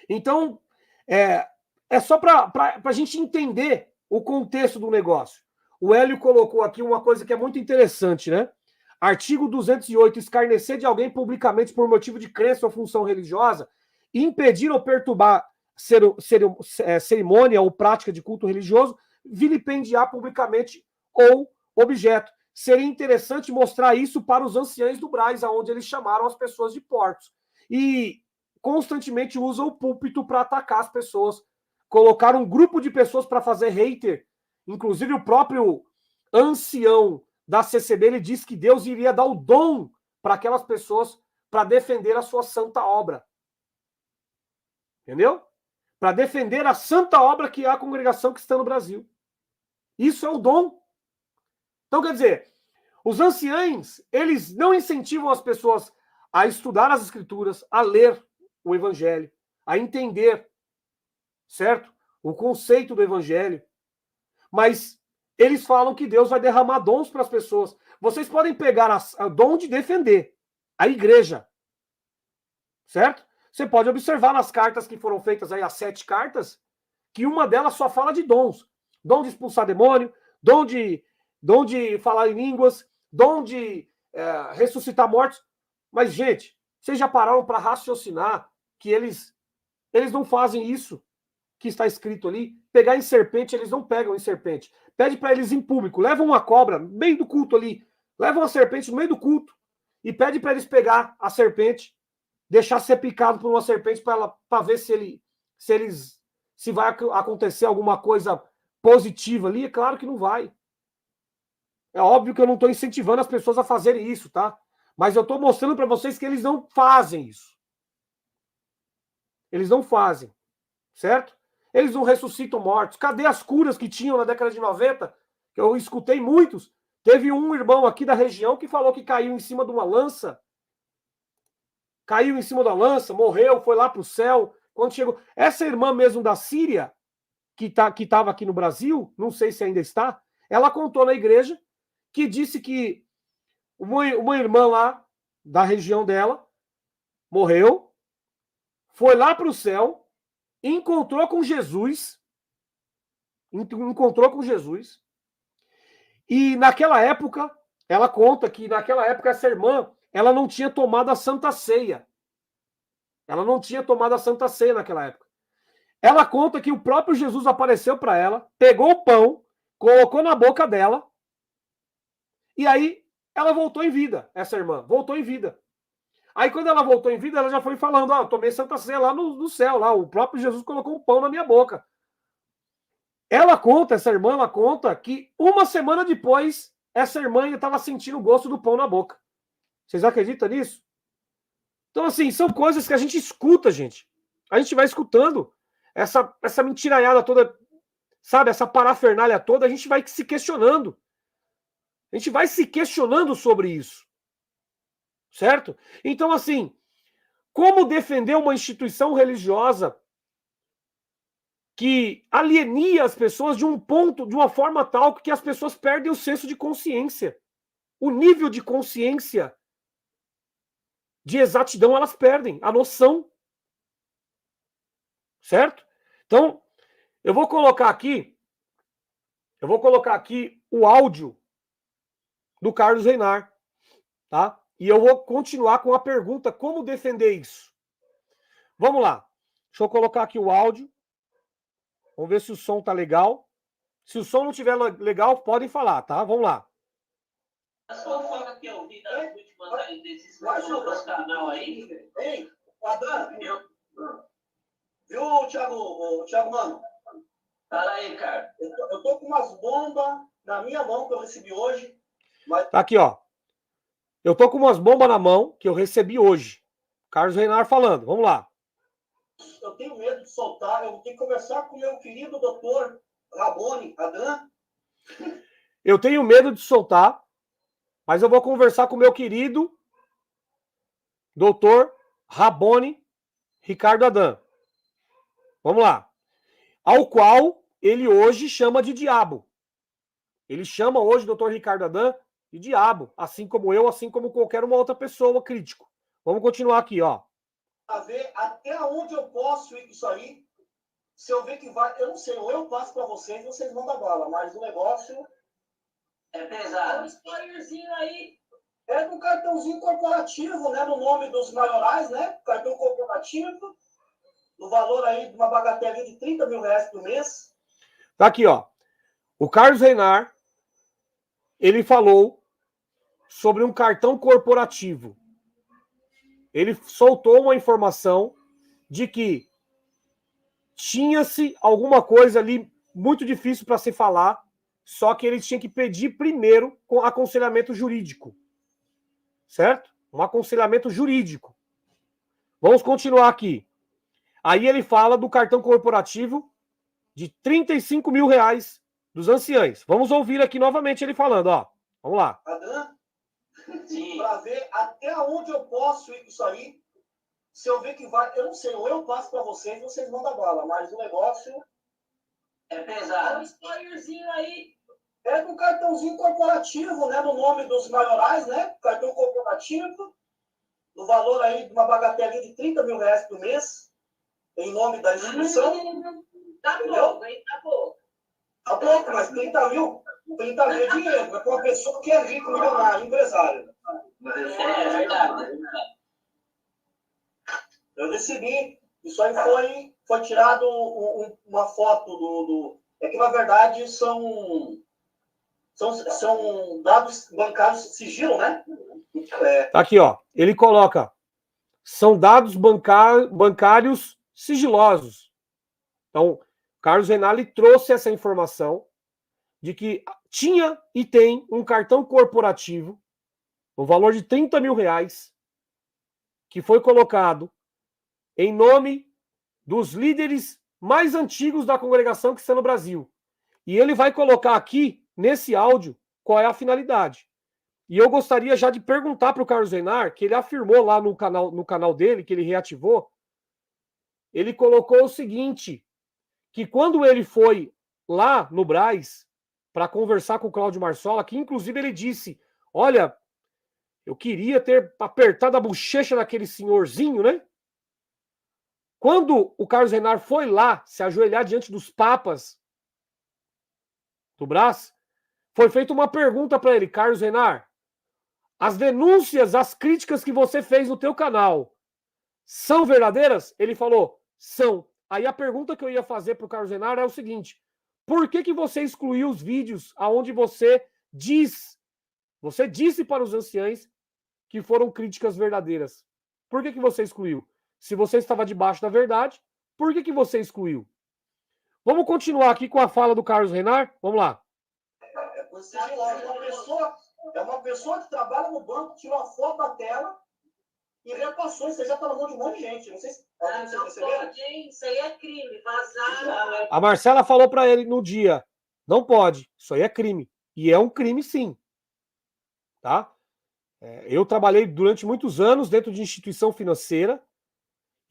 Então, é só para a gente entender o contexto do negócio. O Hélio colocou aqui uma coisa que é muito interessante, né? Artigo 208, escarnecer de alguém publicamente por motivo de crença ou função religiosa, impedir ou perturbar cerimônia ou prática de culto religioso, vilipendiar publicamente ou objeto. Seria interessante mostrar isso para os anciães do Brás, aonde eles chamaram as pessoas de porcos. E constantemente usam o púlpito para atacar as pessoas. Colocaram um grupo de pessoas para fazer hater. Inclusive o próprio ancião da CCB, ele disse que Deus iria dar o dom para aquelas pessoas para defender a sua santa obra. Entendeu? Para defender a santa obra que é a congregação cristã no Brasil. Isso é o dom. Então, quer dizer, os anciães, eles não incentivam as pessoas a estudar as escrituras, a ler o evangelho, a entender, certo? O conceito do evangelho. Mas eles falam que Deus vai derramar dons para as pessoas. Vocês podem pegar o dom de defender a igreja, certo? Você pode observar nas cartas que foram feitas aí, as 7 cartas, que uma delas só fala de dons. Dom de expulsar demônio, dom de falar em línguas, dom de ressuscitar mortos. Mas, gente, vocês já pararam para raciocinar que eles não fazem isso? que está escrito ali. Pegar em serpente, eles não pegam em serpente. Pede para eles em público. Leva uma cobra no meio do culto ali. Leva uma serpente no meio do culto. E pede para eles pegar a serpente, deixar ser picado por uma serpente para ver se vai acontecer alguma coisa positiva ali. É claro que não vai. É óbvio que eu não estou incentivando as pessoas a fazerem isso, tá? Mas eu estou mostrando para vocês que eles não fazem isso. Eles não fazem, certo? Eles não ressuscitam mortos. Cadê as curas que tinham na década de 90? Que eu escutei muitos. Teve um irmão aqui da região que falou que caiu em cima de uma lança. Caiu em cima da lança, morreu, foi lá para o céu. Quando chegou. Essa irmã mesmo da Síria, que estava aqui no Brasil, não sei se ainda está, ela contou na igreja que disse que uma irmã lá da região dela morreu, foi lá para o céu, encontrou com Jesus, e naquela época, ela conta que naquela época essa irmã, ela não tinha tomado a Santa Ceia. Ela não tinha tomado a Santa Ceia naquela época. Ela conta que o próprio Jesus apareceu para ela, pegou o pão, colocou na boca dela, e aí ela voltou em vida, essa irmã, voltou em vida. Aí quando ela voltou em vida, ela já foi falando, eu tomei Santa Ceia lá no céu, lá o próprio Jesus colocou um pão na minha boca. Essa irmã, ela conta que uma semana depois, essa irmã ainda estava sentindo o gosto do pão na boca. Vocês acreditam nisso? Então, assim, são coisas que a gente escuta, gente. A gente vai escutando essa mentiraiada toda, sabe? Essa parafernália toda, a gente vai se questionando. A gente vai se questionando sobre isso. Certo? Então, assim, como defender uma instituição religiosa que alienia as pessoas de um ponto, de uma forma tal que as pessoas perdem o senso de consciência. O nível de consciência, de exatidão, elas perdem, a noção. Certo? Então, eu vou colocar aqui o áudio do Carlos Reinar, tá? E eu vou continuar com a pergunta, como defender isso? Vamos lá. Deixa eu colocar aqui o áudio. Vamos ver se o som tá legal. Se o som não estiver legal, podem falar, tá? Vamos lá. A sua foca que eu vi das últimas aí desses outros canal aí. Ei, Adão, viu, Thiago Mano? Fala aí, cara. Eu tô com umas bombas na minha mão que eu recebi hoje. Mas... Tá aqui, ó. Eu tô com umas bombas na mão que eu recebi hoje. Carlos Reinar falando. Vamos lá. Eu tenho medo de soltar. Eu tenho que conversar com o meu querido doutor Rabone, Adão. Eu tenho medo de soltar, mas eu vou conversar com o meu querido doutor Rabone Ricardo Adão. Vamos lá. Ao qual ele hoje chama de diabo. Ele chama hoje o doutor Ricardo Adão de diabo, assim como eu, assim como qualquer uma outra pessoa crítico. Vamos continuar aqui, ó. A ver até onde eu posso ir com isso aí. Se eu ver que vai, eu não sei, ou eu passo para vocês, vocês mandam bala, mas o negócio é pesado. É um spoilerzinho aí. É um cartãozinho corporativo, né, no nome dos maiorais, né? Cartão corporativo, no valor aí de uma bagatela de 30 mil reais por mês. Tá aqui, ó. O Carlos Reinar, ele falou sobre um cartão corporativo. Ele soltou uma informação de que tinha-se alguma coisa ali muito difícil para se falar, só que ele tinha que pedir primeiro com aconselhamento jurídico. Certo? Um aconselhamento jurídico. Vamos continuar aqui. Aí ele fala do cartão corporativo de 35 mil reais dos anciães. Vamos ouvir aqui novamente ele falando, ó. Vamos lá. Adão? Sim. Para ver até onde eu posso ir com isso aí. Se eu ver que vai, eu não sei, ou eu passo para vocês, vocês mandam bala, mas o negócio é pesado. É um spoilerzinho aí. É um cartãozinho corporativo, né, no nome dos maiorais, né? Cartão corporativo, no valor aí de uma bagatela de 30 mil reais por mês, em nome da instituição. Tá pouco, hein? Tá pouco. Tá pouco, mas 30 mil é dinheiro. É para uma pessoa que é rico, milionário, empresário. É verdade. Eu recebi. Isso aí foi tirado uma foto do... É que, na verdade, são dados bancários sigilo, né? Aqui, ó. Ele coloca, são dados bancários sigilosos. Então, Carlos Renali trouxe essa informação de que tinha e tem um cartão corporativo no valor de R$30 mil, que foi colocado em nome dos líderes mais antigos da congregação cristã no Brasil. E ele vai colocar aqui, nesse áudio, qual é a finalidade. E eu gostaria já de perguntar para o Carlos Renar, que ele afirmou lá no canal dele, que ele reativou, ele colocou o seguinte, que quando ele foi lá no Brás para conversar com o Cláudio Marsola, que inclusive ele disse, olha, eu queria ter apertado a bochecha daquele senhorzinho, né? Quando o Carlos Renar foi lá se ajoelhar diante dos papas do Brás, foi feita uma pergunta para ele, Carlos Renar, as denúncias, as críticas que você fez no teu canal são verdadeiras? Ele falou, são. Aí a pergunta que eu ia fazer para o Carlos Renar é o seguinte, por que você excluiu os vídeos onde você disse para os anciães que foram críticas verdadeiras? Por que você excluiu? Se você estava debaixo da verdade, por que você excluiu? Vamos continuar aqui com a fala do Carlos Renar? Vamos lá. É uma pessoa que trabalha no banco, tirou a foto da tela e repassou. Isso já está na mão de um monte de gente. Não sei se não pode, hein? Isso aí é crime. Vazar. A Marcela falou para ele no dia, não pode, isso aí é crime. E é um crime, sim. Tá? Eu trabalhei durante muitos anos dentro de instituição financeira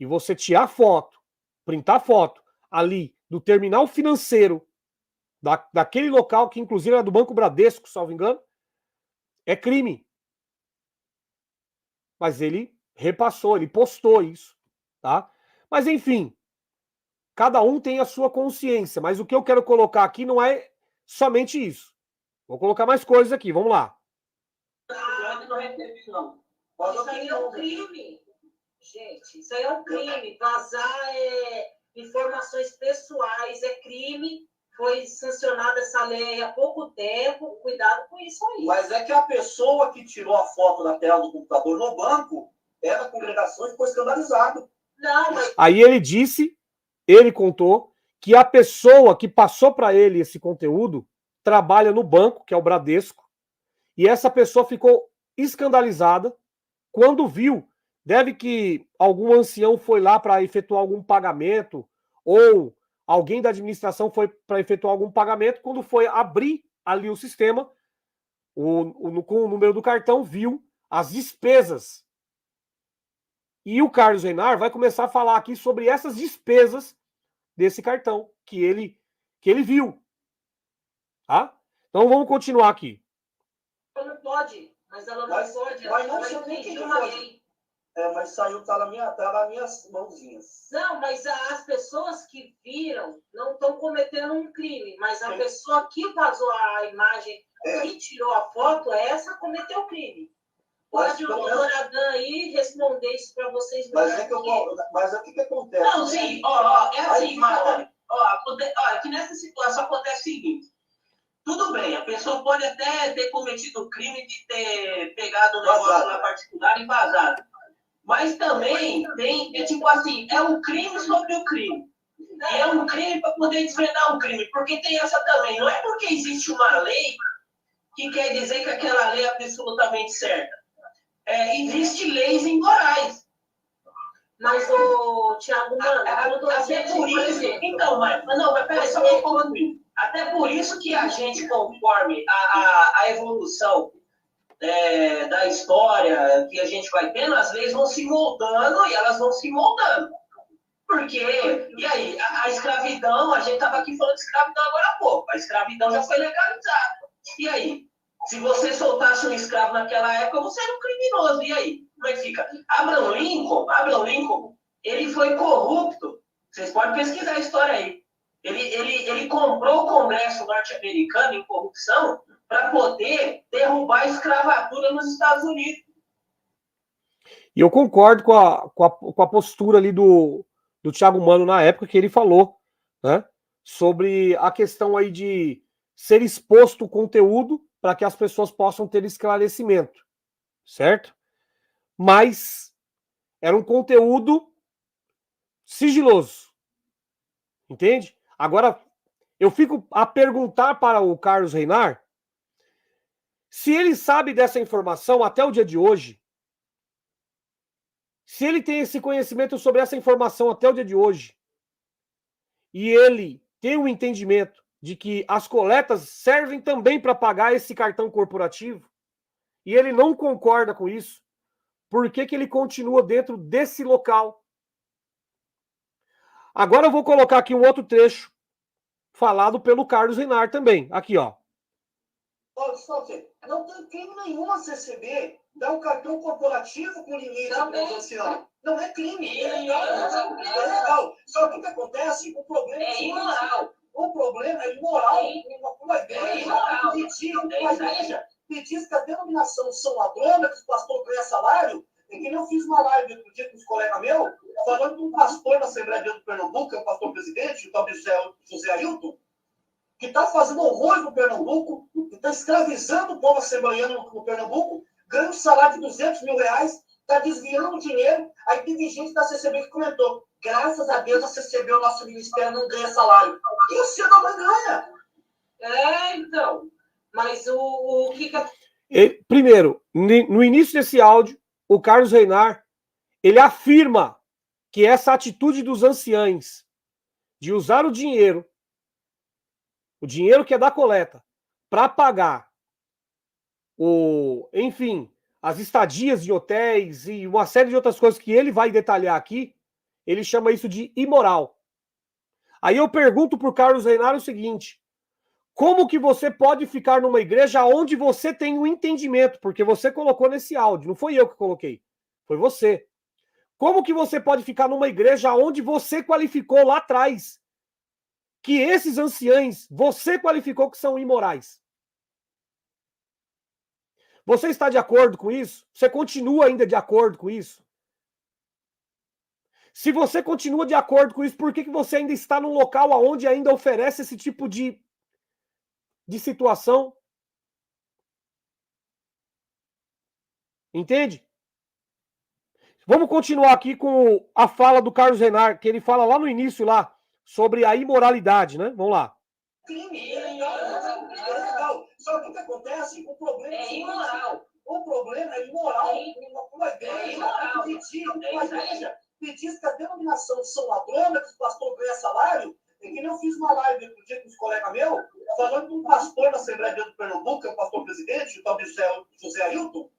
e você tirar foto, printar foto ali do terminal financeiro daquele local, que inclusive era do Banco Bradesco, salvo engano, é crime. Mas ele repassou, ele postou isso, tá? Mas enfim, cada um tem a sua consciência, mas o que eu quero colocar aqui não é somente isso. Vou colocar mais coisas aqui, vamos lá. Isso aí é um crime. Gente, isso aí é um crime. Vazar informações pessoais é crime. Foi sancionada essa lei há pouco tempo. Cuidado com isso aí. Mas é que a pessoa que tirou a foto da tela do computador no banco era da congregação e ficou escandalizado. Não, mas... Aí ele contou que a pessoa que passou para ele esse conteúdo trabalha no banco, que é o Bradesco, e essa pessoa ficou escandalizada quando viu, deve que algum ancião foi lá para efetuar algum pagamento, ou alguém da administração foi para efetuar algum pagamento, quando foi abrir ali o sistema, com o número do cartão, viu as despesas. E o Carlos Renar vai começar a falar aqui sobre essas despesas desse cartão que ele viu. Tá? Então vamos continuar aqui. Ela não pode, mas ela não pode. Mas não sei nem quem foi. Mas saiu, tá nas minhas mãozinhas. Não, mas as pessoas que viram não estão cometendo um crime, mas a pessoa que vazou a imagem, que tirou a foto, essa cometeu crime. Pode o doutor Adam aí responder isso para vocês. Mas o que acontece? Não, sim, é assim, Marta. Que nessa situação acontece o seguinte. Tudo bem, a pessoa pode até ter cometido o crime de ter pegado o negócio lá particular e vazado. Mas também tem, tipo assim, é um crime sobre o crime. E é um crime para poder desvendar um crime. Porque tem essa também. Não é porque existe uma lei que quer dizer que aquela lei é absolutamente certa. Existem leis imorais. Mas o Thiago, mano, até por isso. Então, mas peraí, só que concluir. Até por isso que a gente, conforme a evolução da história que a gente vai tendo, as leis vão se moldando e elas vão se moldando. Porque, e aí, a escravidão, a gente estava aqui falando de escravidão agora há pouco, a escravidão já foi legalizada. E aí, se você soltasse um escravo naquela época, você era um criminoso. E aí, como é que fica? Abraham Lincoln, ele foi corrupto. Vocês podem pesquisar a história aí. Ele comprou o Congresso norte-americano em corrupção para poder derrubar a escravatura nos Estados Unidos. E eu concordo com a postura ali do do Thiago Mano na época, que ele falou, né, sobre a questão aí de ser exposto o conteúdo para que as pessoas possam ter esclarecimento, certo? Mas era um conteúdo sigiloso, entende? Agora, eu fico a perguntar para o Carlos Reinar se ele sabe dessa informação até o dia de hoje, se ele tem esse conhecimento sobre essa informação até o dia de hoje, e ele tem o entendimento de que as coletas servem também para pagar esse cartão corporativo, e ele não concorda com isso, por que ele continua dentro desse local? Agora eu vou colocar aqui um outro trecho falado pelo Carlos Reinar também. Aqui, ó. Não tem crime nenhum a CCB dar um cartão corporativo com limite ancião. Não é crime. É legal. Só que o que acontece? O problema é imoral. O problema é imoral. Uma imoral. Pedir que a denominação São Ladrona, que o pastor ganha salário, e que eu fiz uma live outro dia com os colegas meus, falando de um pastor da Assembleia de Deus do Pernambuco, que é o pastor presidente, o tal de José Ailton, que está fazendo horrores no Pernambuco, que está escravizando o povo assembleiano no Pernambuco, ganha um salário de 200 mil reais, está desviando dinheiro. Aí teve gente da CCB que comentou, graças a Deus a CCB, o nosso ministério, não ganha salário. E o seu não ganha. Então. Mas o que... Primeiro, no início desse áudio, o Carlos Reinar, ele afirma que essa atitude dos anciães de usar o dinheiro que é da coleta, para pagar enfim, as estadias de hotéis e uma série de outras coisas que ele vai detalhar aqui, ele chama isso de imoral. Aí eu pergunto para o Carlos Reinar o seguinte: como que você pode ficar numa igreja onde você tem um entendimento? Porque você colocou nesse áudio, não foi eu que coloquei, foi você. Como que você pode ficar numa igreja onde você qualificou lá atrás que esses anciães, você qualificou que são imorais? Você está de acordo com isso? Você continua ainda de acordo com isso? Se você continua de acordo com isso, por que você ainda está num local onde ainda oferece esse tipo de situação? Entende? Vamos continuar aqui com a fala do Carlos Reinar, que ele fala lá no início lá sobre a imoralidade, né? Vamos lá. Crime. É legal. Só que o que acontece? O problema é imoral. O problema é imoral. Uma imoral. Pedir que a denominação São Ladrona, que o pastor ganha salário, e que eu fiz uma live outro dia com os colegas meus, falando de um pastor da Assembleia de Deus do Pernambuco, que é o pastor presidente, o tal de José Ailton,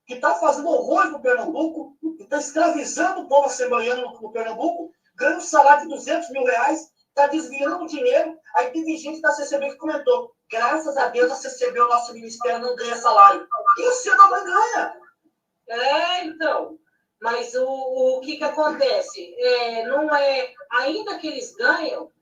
que está fazendo horrores no Pernambuco, que está escravizando o povo assembleiano no Pernambuco, ganha um salário de 200 mil reais, está desviando dinheiro. Aí teve gente da CCB que comentou, graças a Deus a CCB, o nosso ministério, não ganha salário. E o seu não ganha. Então. Mas o que acontece? Não é, ainda que eles ganham,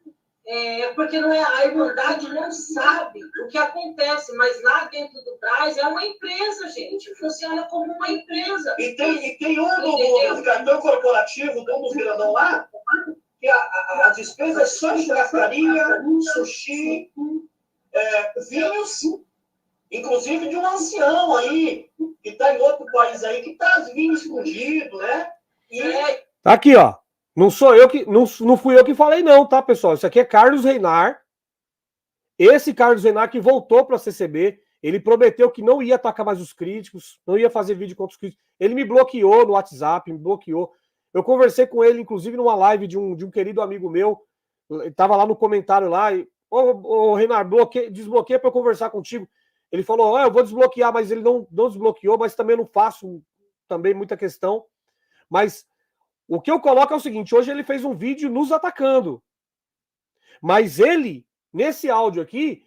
porque não é, a Irmandade não sabe o que acontece, mas lá dentro do Braz é uma empresa, gente, funciona como uma empresa. E tem um do cartão corporativo, de um dos grandão lá, que a despesa é só churrascaria, sushi, vinhos, inclusive de um ancião aí, que está em outro país aí, que está vindo escondido, né? Tá aqui, ó. Não sou eu que. Não fui eu que falei, não, tá, pessoal? Isso aqui é Carlos Reinar. Esse Carlos Reinar que voltou para a CCB. Ele prometeu que não ia atacar mais os críticos, não ia fazer vídeo contra os críticos. Ele me bloqueou no WhatsApp, me bloqueou. Eu conversei com ele, inclusive, numa live de um querido amigo meu. Ele estava lá no comentário lá. E, ô, Reinar, desbloqueia para eu conversar contigo. Ele falou, eu vou desbloquear, mas ele não desbloqueou, mas também não faço também muita questão. Mas o que eu coloco é o seguinte, hoje ele fez um vídeo nos atacando. Mas ele, nesse áudio aqui,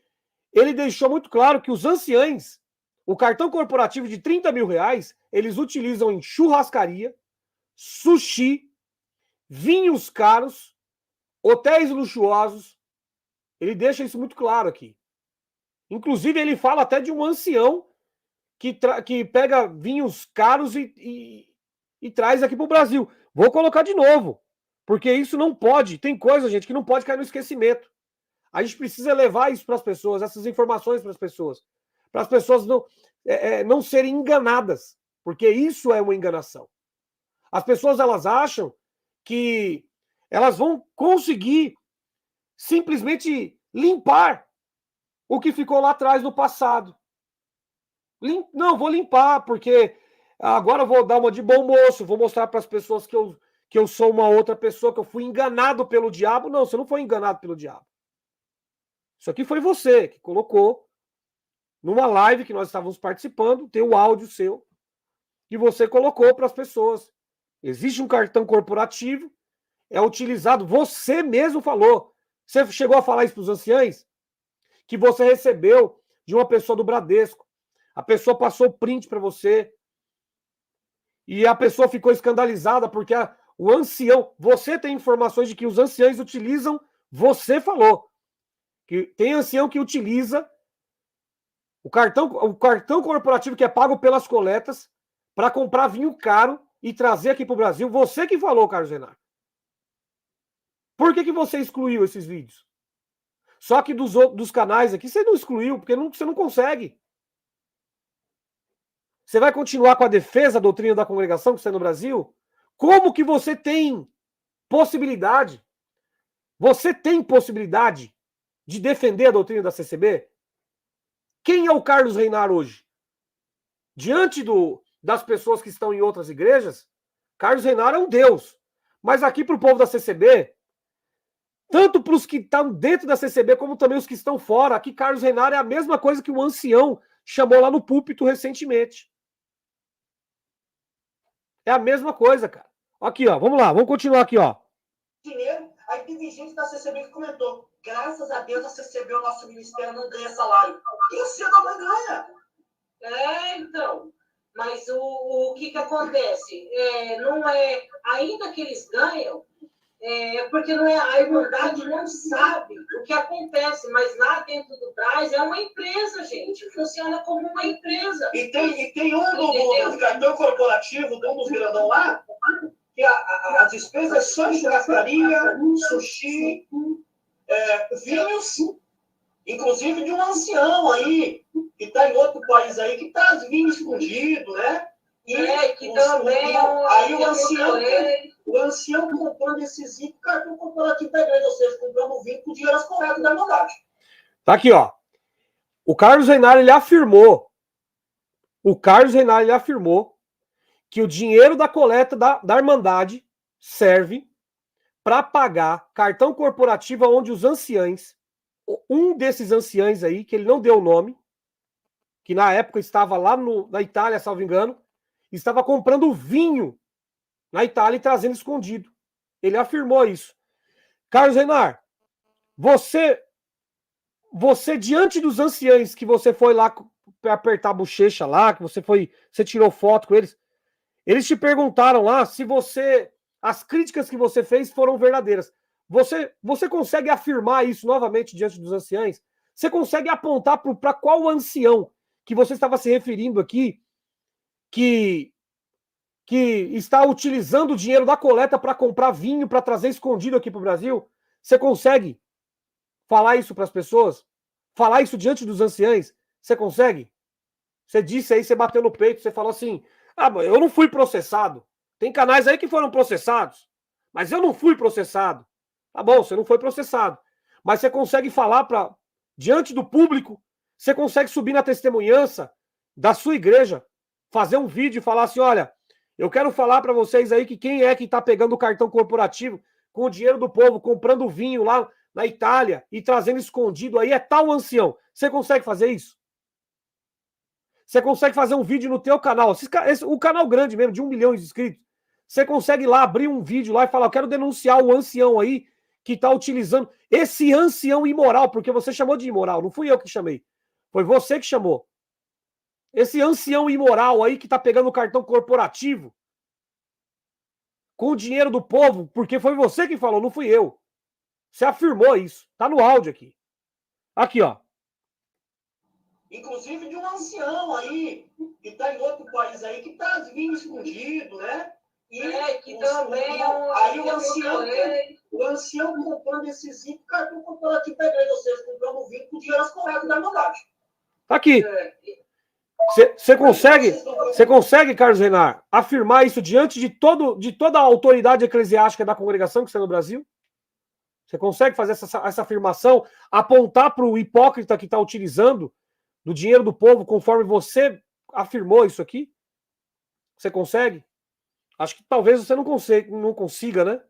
ele deixou muito claro que os anciães, o cartão corporativo de 30 mil reais, eles utilizam em churrascaria, sushi, vinhos caros, hotéis luxuosos. Ele deixa isso muito claro aqui. Inclusive, ele fala até de um ancião que pega vinhos caros e traz aqui para o Brasil. Vou colocar de novo. Porque isso não pode. Tem coisa, gente, que não pode cair no esquecimento. A gente precisa levar isso para as pessoas, essas informações para as pessoas não serem enganadas, porque isso é uma enganação. As pessoas, elas acham que elas vão conseguir simplesmente limpar o que ficou lá atrás no passado. Não, vou limpar, porque agora eu vou dar uma de bom moço, vou mostrar para as pessoas que eu sou uma outra pessoa, que eu fui enganado pelo diabo. Não, você não foi enganado pelo diabo. Isso aqui foi você que colocou numa live que nós estávamos participando, tem o áudio seu, que você colocou para as pessoas. Existe um cartão corporativo, é utilizado, você mesmo falou. Você chegou a falar isso para os anciães? Que você recebeu de uma pessoa do Bradesco. A pessoa passou o print para você. E a pessoa ficou escandalizada porque o ancião... Você tem informações de que os anciães utilizam... Você falou. Que tem ancião que utiliza o cartão corporativo que é pago pelas coletas para comprar vinho caro e trazer aqui para o Brasil. Você que falou, Carlos Renato. Por que você excluiu esses vídeos? Só que dos canais aqui você não excluiu, porque você não consegue. Você vai continuar com a defesa da doutrina da congregação que está no Brasil? Como que você tem possibilidade? Você tem possibilidade de defender a doutrina da CCB? Quem é o Carlos Reinar hoje? Diante das pessoas que estão em outras igrejas, Carlos Reinar é um Deus. Mas aqui para o povo da CCB, tanto para os que estão dentro da CCB, como também os que estão fora, aqui Carlos Reinar é a mesma coisa que o ancião chamou lá no púlpito recentemente. É a mesma coisa, cara. Aqui, ó, vamos lá, vamos continuar aqui, ó. Dinheiro, aí teve gente da CCB que comentou, graças a Deus a CCB, o nosso ministério, não ganha salário. E o seu não ganha. Então, mas o que acontece? Não é, ainda que eles ganham, porque não é, a Irmandade não sabe o que acontece, mas lá dentro do Braz é uma empresa, gente, funciona como uma empresa. E tem um do cartão corporativo, de um dos grandão lá, que a despesa é só churrascaria, sushi, vinhos, inclusive de um ancião aí, que está em outro país aí, que traz vinho escondido, né? Que também aí o ancião comprou nesses vinhos cartão corporativo da igreja, ou seja, comprando vinho com dinheiro correto da Irmandade. Tá aqui, ó. O Carlos Reinar, ele afirmou que o dinheiro da coleta da Irmandade serve para pagar cartão corporativo onde os anciães, um desses anciães aí, que ele não deu o nome, que na época estava lá na Itália, salvo engano, estava comprando vinho na Itália e trazendo escondido. Ele afirmou isso. Carlos Reinar, você diante dos anciães que você foi lá para apertar a bochecha lá, que você tirou foto com eles te perguntaram lá se as críticas que você fez foram verdadeiras. Você consegue afirmar isso novamente diante dos anciães? Você consegue apontar para qual ancião que você estava se referindo aqui que está utilizando o dinheiro da coleta para comprar vinho, para trazer escondido aqui para o Brasil? Você consegue falar isso para as pessoas? Falar isso diante dos anciãos? Você consegue? Você disse aí, você bateu no peito, você falou assim, eu não fui processado. Tem canais aí que foram processados, mas eu não fui processado. Tá bom, você não foi processado. Mas você consegue falar diante do público, você consegue subir na testemunhança da sua igreja, fazer um vídeo e falar assim, olha, eu quero falar para vocês aí que quem é que está pegando o cartão corporativo com o dinheiro do povo, comprando vinho lá na Itália e trazendo escondido aí é tal ancião. Você consegue fazer isso? Você consegue fazer um vídeo no teu canal, o canal grande mesmo, de 1 milhão de inscritos. Você consegue lá abrir um vídeo lá e falar, eu quero denunciar o ancião aí que está utilizando esse ancião imoral, porque você chamou de imoral, não fui eu que chamei. Foi você que chamou. Esse ancião imoral aí que está pegando o cartão corporativo com o dinheiro do povo, porque foi você que falou, não fui eu. Você afirmou isso. Tá no áudio aqui. Aqui, ó. Inclusive de um ancião aí, que está em outro país aí, que traz vinho escondido, né? E que também aí o ancião comprando esse vinho, o cara comprando aqui pra igreja, vocês comprando o vinho com dinheiro correto da Irmandade. Tá aqui. Você consegue, Carlos Renar, afirmar isso diante de toda a autoridade eclesiástica da congregação que está no Brasil? Você consegue fazer essa afirmação, apontar para o hipócrita que está utilizando do dinheiro do povo conforme você afirmou isso aqui? Você consegue? Acho que talvez você não consiga, né?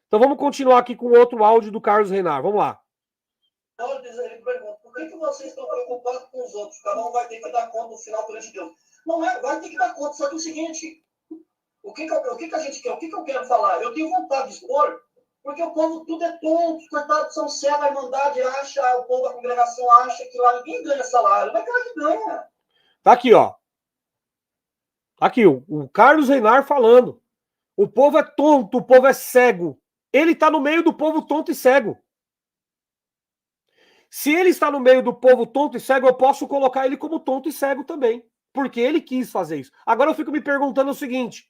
Então vamos continuar aqui com outro áudio do Carlos Renar. Vamos lá. Ele pergunta, por que vocês estão preocupados com os outros? Cada um vai ter que dar conta no final perante Deus. Não é, vai ter que dar conta, só que é o seguinte, o que a gente quer? O que eu quero falar? Eu tenho vontade de expor, porque o povo tudo é tonto, coitados são cegos, a Irmandade acha, o povo da congregação acha que lá ninguém ganha salário, mas claro que ganha. Tá aqui, ó. Aqui, o Carlos Renar falando. O povo é tonto, o povo é cego. Ele está no meio do povo tonto e cego. Se ele está no meio do povo tonto e cego, eu posso colocar ele como tonto e cego também. Porque ele quis fazer isso. Agora eu fico me perguntando o seguinte.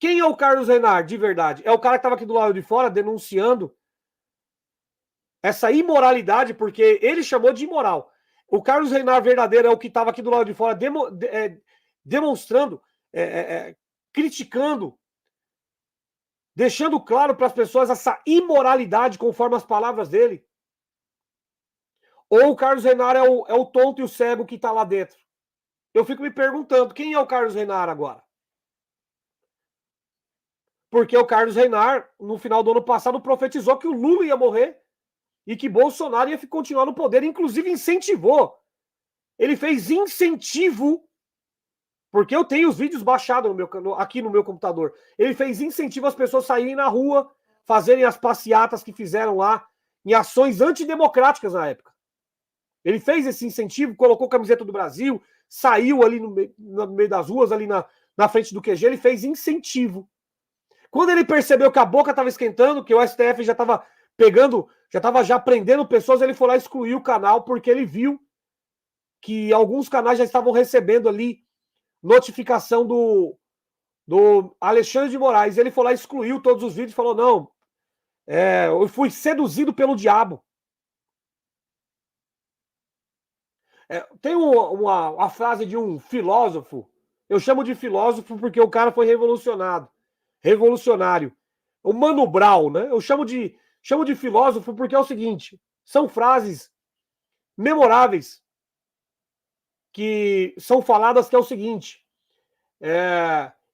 Quem é o Carlos Renar, de verdade? É o cara que estava aqui do lado de fora denunciando essa imoralidade, porque ele chamou de imoral. O Carlos Renar verdadeiro é o que estava aqui do lado de fora demonstrando, criticando, deixando claro para as pessoas essa imoralidade conforme as palavras dele. Ou o Carlos Renar é o tonto e o cego que está lá dentro? Eu fico me perguntando, quem é o Carlos Renar agora? Porque o Carlos Renar, no final do ano passado, profetizou que o Lula ia morrer e que Bolsonaro ia continuar no poder, inclusive incentivou. Ele fez incentivo, porque eu tenho os vídeos baixados aqui no meu computador. Ele fez incentivo às pessoas saírem na rua, fazerem as passeatas que fizeram lá, em ações antidemocráticas na época. Ele fez esse incentivo, colocou camiseta do Brasil, saiu ali no meio das ruas, ali na frente do QG, ele fez incentivo. Quando ele percebeu que a boca estava esquentando, que o STF já estava já prendendo pessoas, ele foi lá excluir o canal, porque ele viu que alguns canais já estavam recebendo ali notificação do Alexandre de Moraes. Ele foi lá, excluiu todos os vídeos e falou, não, eu fui seduzido pelo diabo. Tem uma frase de um filósofo, eu chamo de filósofo porque o cara foi revolucionário. O Mano Brown, né? Eu chamo de filósofo porque é o seguinte, são frases memoráveis que são faladas que é o seguinte,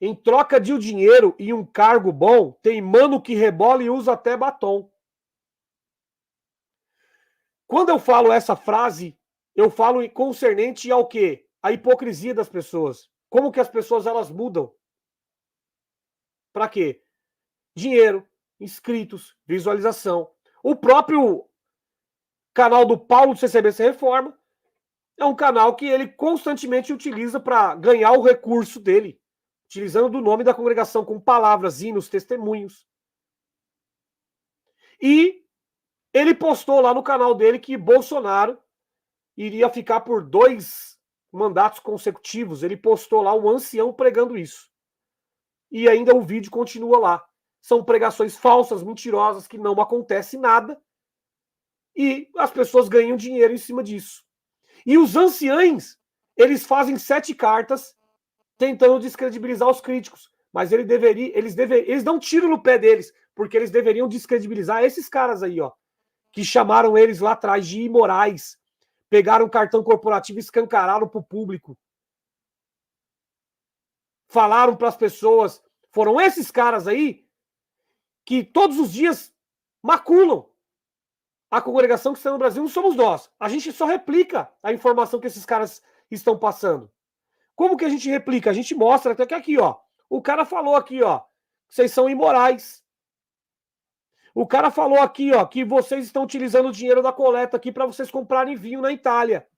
em troca de um dinheiro e um cargo bom, tem mano que rebola e usa até batom. Quando eu falo essa frase, eu falo concernente ao quê? A hipocrisia das pessoas. Como que as pessoas elas mudam? Para quê? Dinheiro, inscritos, visualização. O próprio canal do Paulo do CCBC Reforma é um canal que ele constantemente utiliza para ganhar o recurso dele, utilizando do nome da congregação com palavras, hinos, testemunhos. E ele postou lá no canal dele que Bolsonaro iria ficar por 2 mandatos consecutivos. Ele postou lá um ancião pregando isso. E ainda o vídeo continua lá. São pregações falsas, mentirosas, que não acontece nada. E as pessoas ganham dinheiro em cima disso. E os anciães, eles fazem 7 cartas tentando descredibilizar os críticos. Mas eles dão tiro no pé deles, porque eles deveriam descredibilizar esses caras aí, ó, que chamaram eles lá atrás de imorais, pegaram o cartão corporativo e escancararam para o público. Falaram para as pessoas. Foram esses caras aí que todos os dias maculam a congregação cristã no Brasil. Não somos nós. A gente só replica a informação que esses caras estão passando. Como que a gente replica? A gente mostra até que aqui, ó. O cara falou aqui, ó. Vocês são imorais. O cara falou aqui, ó, que vocês estão utilizando o dinheiro da coleta aqui para vocês comprarem vinho na Itália.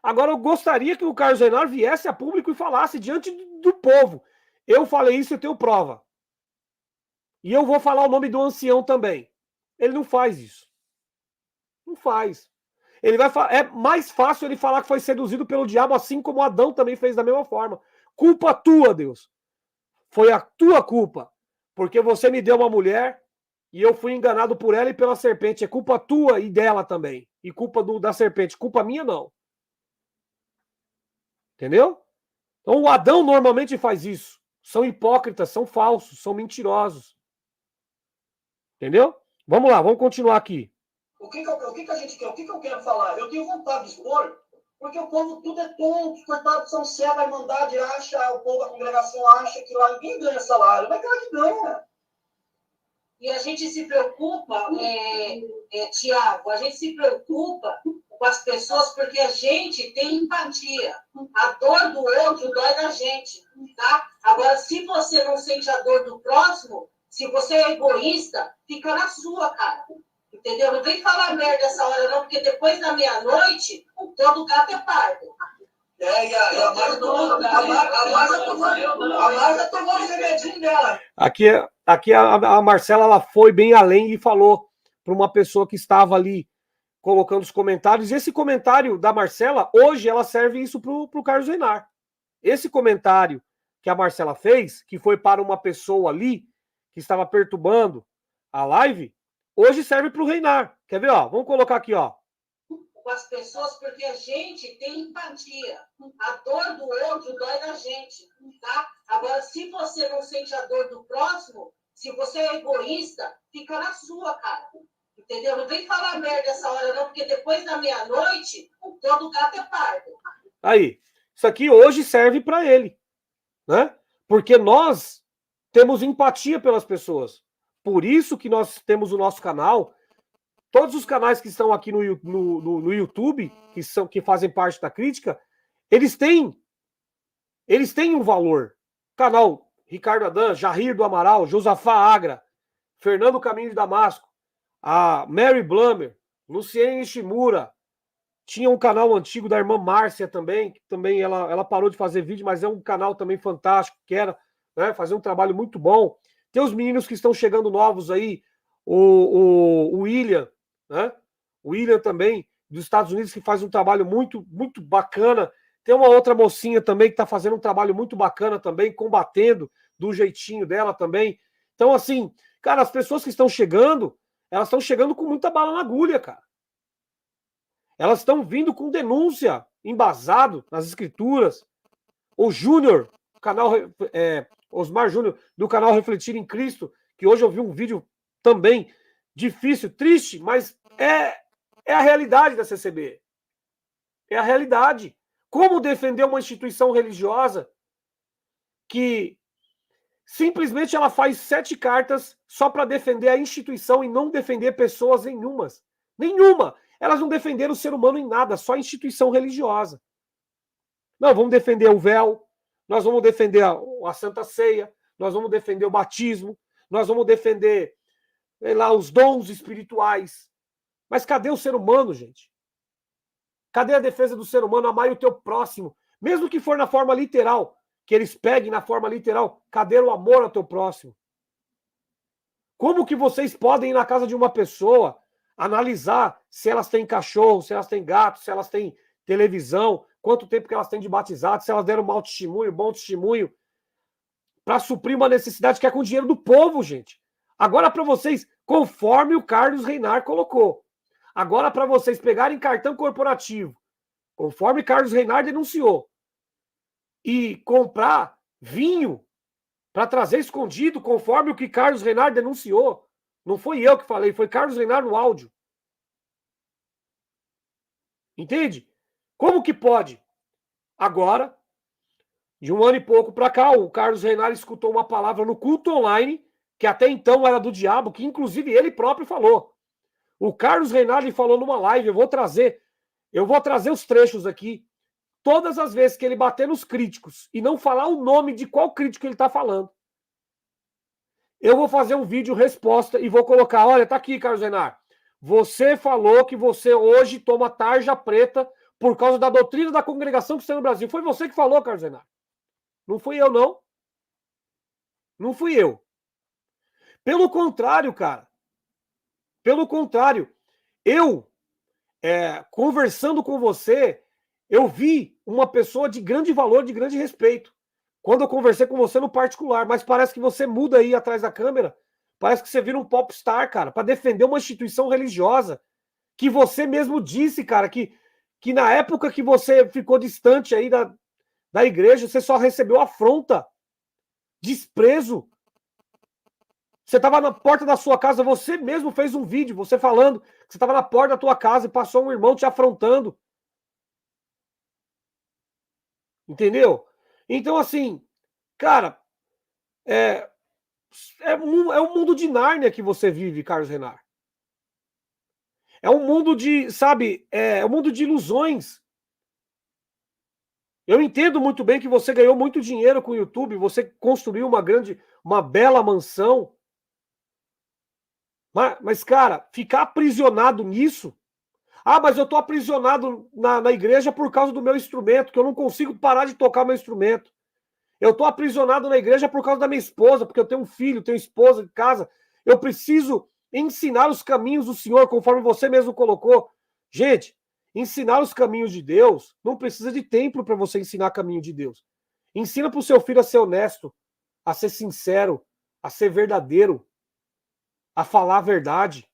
Agora eu gostaria que o Carlos Renar viesse a público e falasse diante do povo. Eu falei isso e eu tenho prova. E eu vou falar o nome do ancião também. Ele não faz isso. Não faz. É mais fácil ele falar que foi seduzido pelo diabo, assim como Adão também fez da mesma forma. Culpa tua, Deus. Foi a tua culpa. Porque você me deu uma mulher e eu fui enganado por ela e pela serpente. É culpa tua e dela também. E culpa da serpente. Culpa minha, não. Entendeu? Então o Adão normalmente faz isso. São hipócritas, são falsos, são mentirosos. Entendeu? Vamos lá, vamos continuar aqui. O que a gente quer? O que eu quero falar? Eu tenho vontade de expor, porque o povo tudo é tonto, os coitados são cegos, a Irmandade acha, o povo, a congregação acha que lá ninguém ganha salário. Mas claro que ganha. E a gente se preocupa, Tiago, a gente se preocupa com as pessoas porque a gente tem empatia. A dor do outro dói na gente, tá? Agora, se você não sente a dor do próximo, se você é egoísta, fica na sua, cara. Entendeu? Não vem falar merda essa hora, não, porque depois da meia-noite, todo gato é pardo. E a Marta tomou os remedinhos dela. Aqui a Marcela, ela foi bem além e falou para uma pessoa que estava ali colocando os comentários. E esse comentário da Marcela, hoje ela serve isso para o Carlos Reinar. Esse comentário que a Marcela fez, que foi para uma pessoa ali que estava perturbando a live, hoje serve para o Reinar. Quer ver? Ó? Vamos colocar aqui, ó. Com as pessoas, porque a gente tem empatia. A dor do outro dói na gente, tá? Agora, se você não sente a dor do próximo, se você é egoísta, fica na sua, cara. Entendeu? Não vem falar merda essa hora, não, porque depois da meia-noite, todo gato é pardo. Aí, isso aqui hoje serve para ele, né? Porque nós temos empatia pelas pessoas. Por isso que nós temos o nosso canal. Todos os canais que estão aqui no YouTube, que fazem parte da crítica, eles têm um valor. Canal Ricardo Adan, Jair do Amaral, Josafá Agra, Fernando Caminho de Damasco, a Mary Blummer, Luciene Ishimura, tinha um canal antigo da irmã Márcia também, que também ela parou de fazer vídeo, mas é um canal também fantástico, que era, né, fazer um trabalho muito bom. Tem os meninos que estão chegando novos aí, o William, né? O William também, dos Estados Unidos, que faz um trabalho muito, muito bacana. Tem uma outra mocinha também que está fazendo um trabalho muito bacana também, combatendo do jeitinho dela também. Então, assim, cara, as pessoas que estão chegando, elas estão chegando com muita bala na agulha, cara. Elas estão vindo com denúncia, embasado nas escrituras. O Júnior, canal Osmar Júnior, do canal Refletir em Cristo, que hoje eu vi um vídeo também difícil, triste, mas é a realidade da CCB. É a realidade. Como defender uma instituição religiosa que simplesmente ela faz 7 cartas só para defender a instituição e não defender pessoas nenhumas? Nenhuma! Elas não defenderam o ser humano em nada, só a instituição religiosa. Não, vamos defender o véu, nós vamos defender a Santa Ceia, nós vamos defender o batismo, nós vamos defender, sei lá, os dons espirituais. Mas cadê o ser humano, gente? Cadê a defesa do ser humano? Amar o teu próximo. Mesmo que for na forma literal, que eles peguem na forma literal, cadê o amor ao teu próximo? Como que vocês podem ir na casa de uma pessoa, analisar se elas têm cachorro, se elas têm gato, se elas têm televisão, quanto tempo que elas têm de batizado, se elas deram mau testemunho, bom testemunho, para suprir uma necessidade que é com o dinheiro do povo, gente. Agora para vocês, conforme o Carlos Reinar colocou. Agora para vocês pegarem cartão corporativo, conforme Carlos Reinar denunciou, e comprar vinho para trazer escondido, conforme o que Carlos Reinar denunciou. Não foi eu que falei, foi Carlos Reinar no áudio. Entende? Como que pode? Agora, de um ano e pouco para cá, o Carlos Reinar escutou uma palavra no culto online, que até então era do diabo, que inclusive ele próprio falou. O Carlos Reinar falou numa live, eu vou trazer os trechos aqui, todas as vezes que ele bater nos críticos e não falar o nome de qual crítico ele está falando. Eu vou fazer um vídeo resposta e vou colocar, olha, tá aqui, Carlos Reinar. Você falou que você hoje toma tarja preta por causa da doutrina da congregação cristã no Brasil. Foi você que falou, Carlos Reinar. Não fui eu, não. Não fui eu. Pelo contrário, cara. Pelo contrário. Eu, conversando com você, eu vi uma pessoa de grande valor, de grande respeito. quando eu conversei com você no particular, mas parece que você muda aí atrás da câmera, parece que você vira um popstar, cara, para defender uma instituição religiosa que você mesmo disse, cara, que na época que você ficou distante aí da igreja, você só recebeu afronta, desprezo. Você estava na porta da sua casa, você mesmo fez um vídeo, você falando que você estava na porta da tua casa e passou um irmão te afrontando. Entendeu? Então, assim, cara, é um mundo de Nárnia que você vive, Carlos Renard. É um mundo de, sabe, é um mundo de ilusões. Eu entendo muito bem que você ganhou muito dinheiro com o YouTube, você construiu uma bela mansão. Mas, cara, ficar aprisionado nisso... Ah, mas eu tô aprisionado na igreja por causa do meu instrumento, que eu não consigo parar de tocar meu instrumento. Eu tô aprisionado na igreja por causa da minha esposa, porque eu tenho um filho, tenho esposa em casa. Eu preciso ensinar os caminhos do Senhor, conforme você mesmo colocou. Gente, ensinar os caminhos de Deus não precisa de templo para você ensinar caminho de Deus. Ensina para o seu filho a ser honesto, a ser sincero, a ser verdadeiro, a falar a verdade,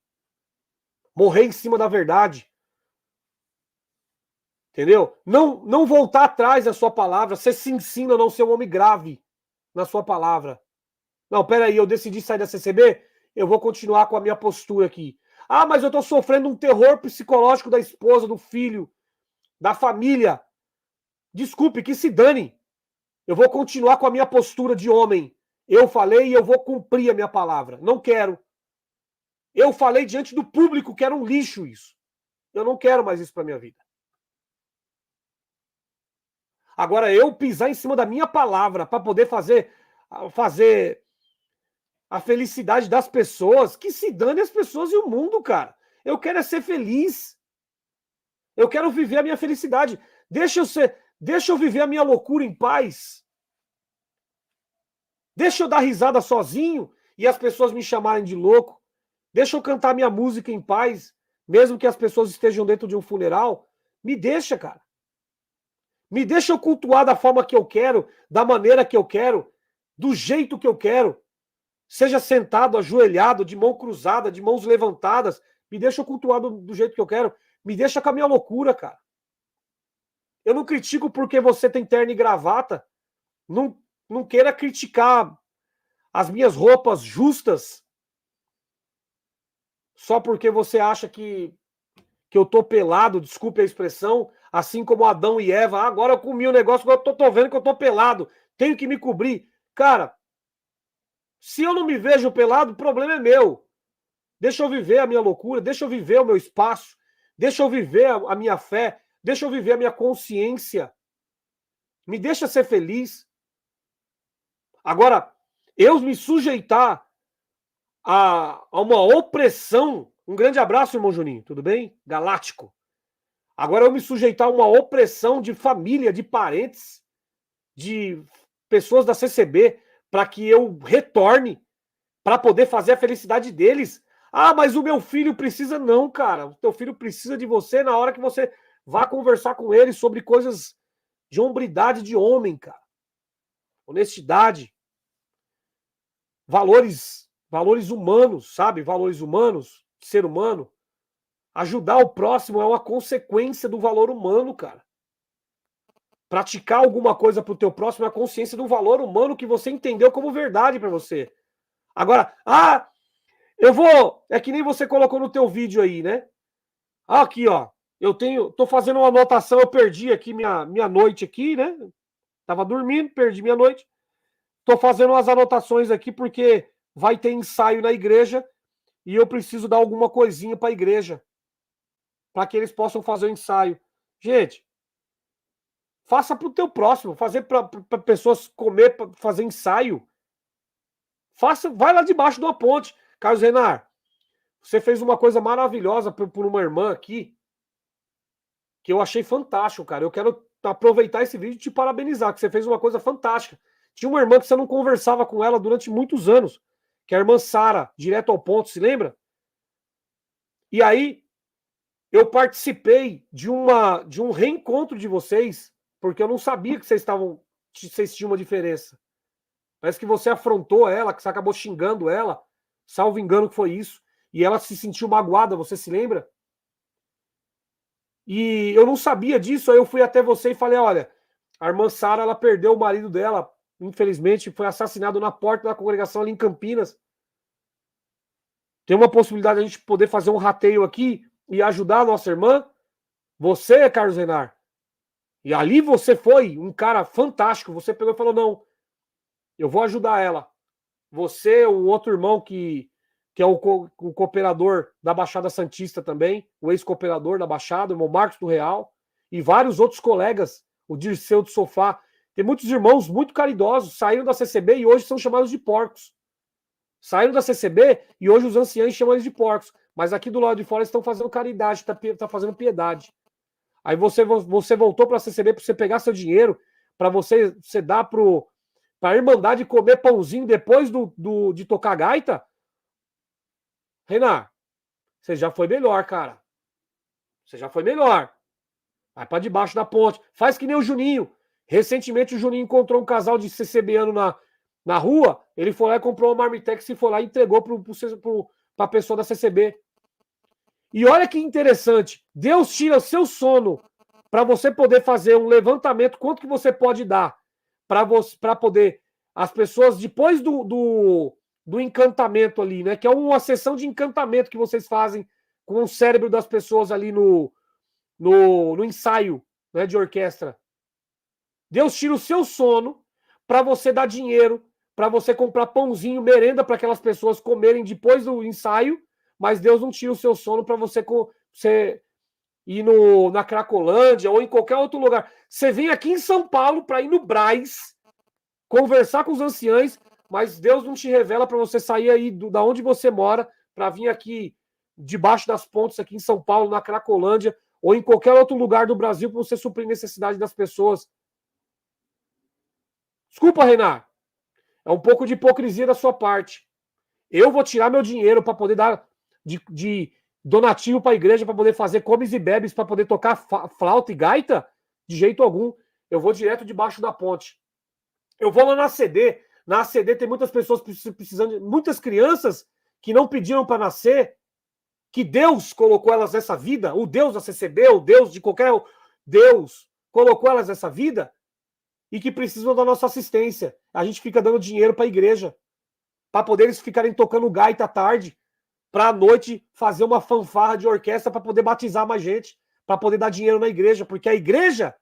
morrer em cima da verdade. Entendeu? Não voltar atrás da sua palavra. Você se ensina a não ser um homem grave na sua palavra. Não, peraí, eu decidi sair da CCB? Eu vou continuar com a minha postura aqui. Ah, mas eu tô sofrendo um terror psicológico da esposa, do filho, da família. Desculpe, que se dane. Eu vou continuar com a minha postura de homem. Eu falei e eu vou cumprir a minha palavra. Não quero. Eu falei diante do público que era um lixo isso. Eu não quero mais isso pra minha vida. Agora, eu pisar em cima da minha palavra para poder fazer a felicidade das pessoas, que se dane as pessoas e o mundo, cara. Eu quero é ser feliz. Eu quero viver a minha felicidade. Deixa eu viver a minha loucura em paz. Deixa eu dar risada sozinho e as pessoas me chamarem de louco. Deixa eu cantar minha música em paz, mesmo que as pessoas estejam dentro de um funeral. Me deixa, cara. Me deixa eu cultuar da forma que eu quero, da maneira que eu quero, do jeito que eu quero. Seja sentado, ajoelhado, de mão cruzada, de mãos levantadas. Me deixa eu cultuar do jeito que eu quero. Me deixa com a minha loucura, cara. Eu não critico porque você tem terno e gravata. Não queira criticar as minhas roupas justas só porque você acha que eu tô pelado, desculpe a expressão, assim como Adão e Eva. Agora eu comi um negócio, agora eu tô vendo que eu tô pelado, tenho que me cobrir. Cara, se eu não me vejo pelado, o problema é meu. Deixa eu viver a minha loucura, deixa eu viver o meu espaço, deixa eu viver a minha fé, deixa eu viver a minha consciência. Me deixa ser feliz. Agora, eu me sujeitar a uma opressão. Um grande abraço, irmão Juninho, tudo bem? Galáctico. Agora eu me sujeitar a uma opressão de família, de parentes, de pessoas da CCB, para que eu retorne, para poder fazer a felicidade deles. Ah, mas o meu filho precisa. Não, cara. O teu filho precisa de você na hora que você vá conversar com ele sobre coisas de hombridade de homem, cara. Honestidade. Valores humanos, sabe? Valores humanos, ser humano. Ajudar o próximo é uma consequência do valor humano, cara. Praticar alguma coisa pro teu próximo é a consciência do valor humano que você entendeu como verdade para você. Agora, eu vou... É que nem você colocou no teu vídeo aí, né? Aqui, ó. Tô fazendo uma anotação, eu perdi aqui minha noite aqui, né? Tava dormindo, perdi minha noite. Tô fazendo umas anotações aqui porque vai ter ensaio na igreja e eu preciso dar alguma coisinha para a igreja para que eles possam fazer o ensaio. Gente, faça para o teu próximo, fazer para pessoas comer, para fazer ensaio. Faça, vai lá debaixo de uma ponte. Carlos Renard, você fez uma coisa maravilhosa por uma irmã aqui, que eu achei fantástico, cara. Eu quero aproveitar esse vídeo e te parabenizar, que você fez uma coisa fantástica. Tinha uma irmã que você não conversava com ela durante muitos anos, que é a irmã Sara, direto ao ponto, se lembra? E aí, eu participei de um reencontro de vocês, porque eu não sabia que vocês estavam vocês tinham uma diferença. Parece que você afrontou ela, que você acabou xingando ela, salvo engano que foi isso, e ela se sentiu magoada, você se lembra? E eu não sabia disso, aí eu fui até você e falei, olha, a irmã Sara, ela perdeu o marido dela, infelizmente, foi assassinado na porta da congregação ali em Campinas. Tem uma possibilidade de a gente poder fazer um rateio aqui e ajudar a nossa irmã? Você, Carlos Renar. E ali você foi um cara fantástico, você pegou e falou, não, eu vou ajudar ela. Você, o outro irmão que é o cooperador da Baixada Santista também, o ex-cooperador da Baixada, o irmão Marcos do Real, e vários outros colegas, o Dirceu do Sofá. Tem muitos irmãos muito caridosos, saíram da CCB e hoje são chamados de porcos. Saíram da CCB e hoje os anciãos chamam eles de porcos. Mas aqui do lado de fora eles estão fazendo caridade, tá fazendo piedade. Aí você voltou para a CCB para você pegar seu dinheiro, para você dar para a Irmandade comer pãozinho depois de tocar gaita? Renan, você já foi melhor, cara. Você já foi melhor. Vai para debaixo da ponte. Faz que nem o Juninho. Recentemente o Juninho encontrou um casal de CCBano na rua. Ele foi lá e comprou uma Marmitex e foi lá e entregou para a pessoa da CCB. E olha que interessante. Deus tira o seu sono para você poder fazer um levantamento. Quanto que você pode dar para poder... As pessoas, depois do encantamento ali, né? Que é uma sessão de encantamento que vocês fazem com o cérebro das pessoas ali no ensaio, né, de orquestra. Deus tira o seu sono para você dar dinheiro, para você comprar pãozinho, merenda para aquelas pessoas comerem depois do ensaio, mas Deus não tira o seu sono para você ir na Cracolândia ou em qualquer outro lugar. Você vem aqui em São Paulo para ir no Brás, conversar com os anciãos, mas Deus não te revela para você sair aí da onde você mora para vir aqui debaixo das pontes aqui em São Paulo, na Cracolândia ou em qualquer outro lugar do Brasil para você suprir necessidade das pessoas. Desculpa, Renan. É um pouco de hipocrisia da sua parte. Eu vou tirar meu dinheiro para poder dar de donativo para a igreja, para poder fazer comes e bebes, para poder tocar flauta e gaita? De jeito algum. Eu vou direto debaixo da ponte. Eu vou lá na ACD. Na ACD tem muitas pessoas precisando, muitas crianças que não pediram para nascer, que Deus colocou elas nessa vida, o Deus da CCB, o Deus de qualquer Deus, colocou elas nessa vida e que precisam da nossa assistência. A gente fica dando dinheiro para a igreja, para poder eles ficarem tocando gaita à tarde, para à noite fazer uma fanfarra de orquestra para poder batizar mais gente, para poder dar dinheiro na igreja, porque a igreja,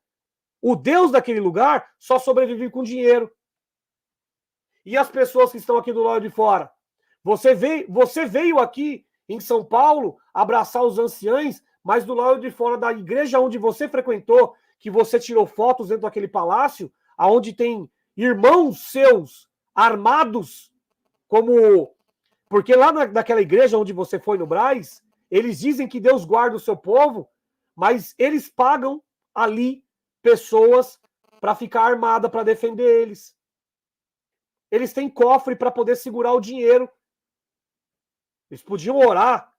o Deus daquele lugar, só sobrevive com dinheiro. E as pessoas que estão aqui do lado de fora? Você veio aqui em São Paulo abraçar os anciãos, mas do lado de fora da igreja onde você frequentou, que você tirou fotos dentro daquele palácio, aonde tem irmãos seus armados, como... Porque lá naquela igreja onde você foi no Brás, eles dizem que Deus guarda o seu povo, mas eles pagam ali pessoas para ficar armada para defender eles. Eles têm cofre para poder segurar o dinheiro. Eles podiam orar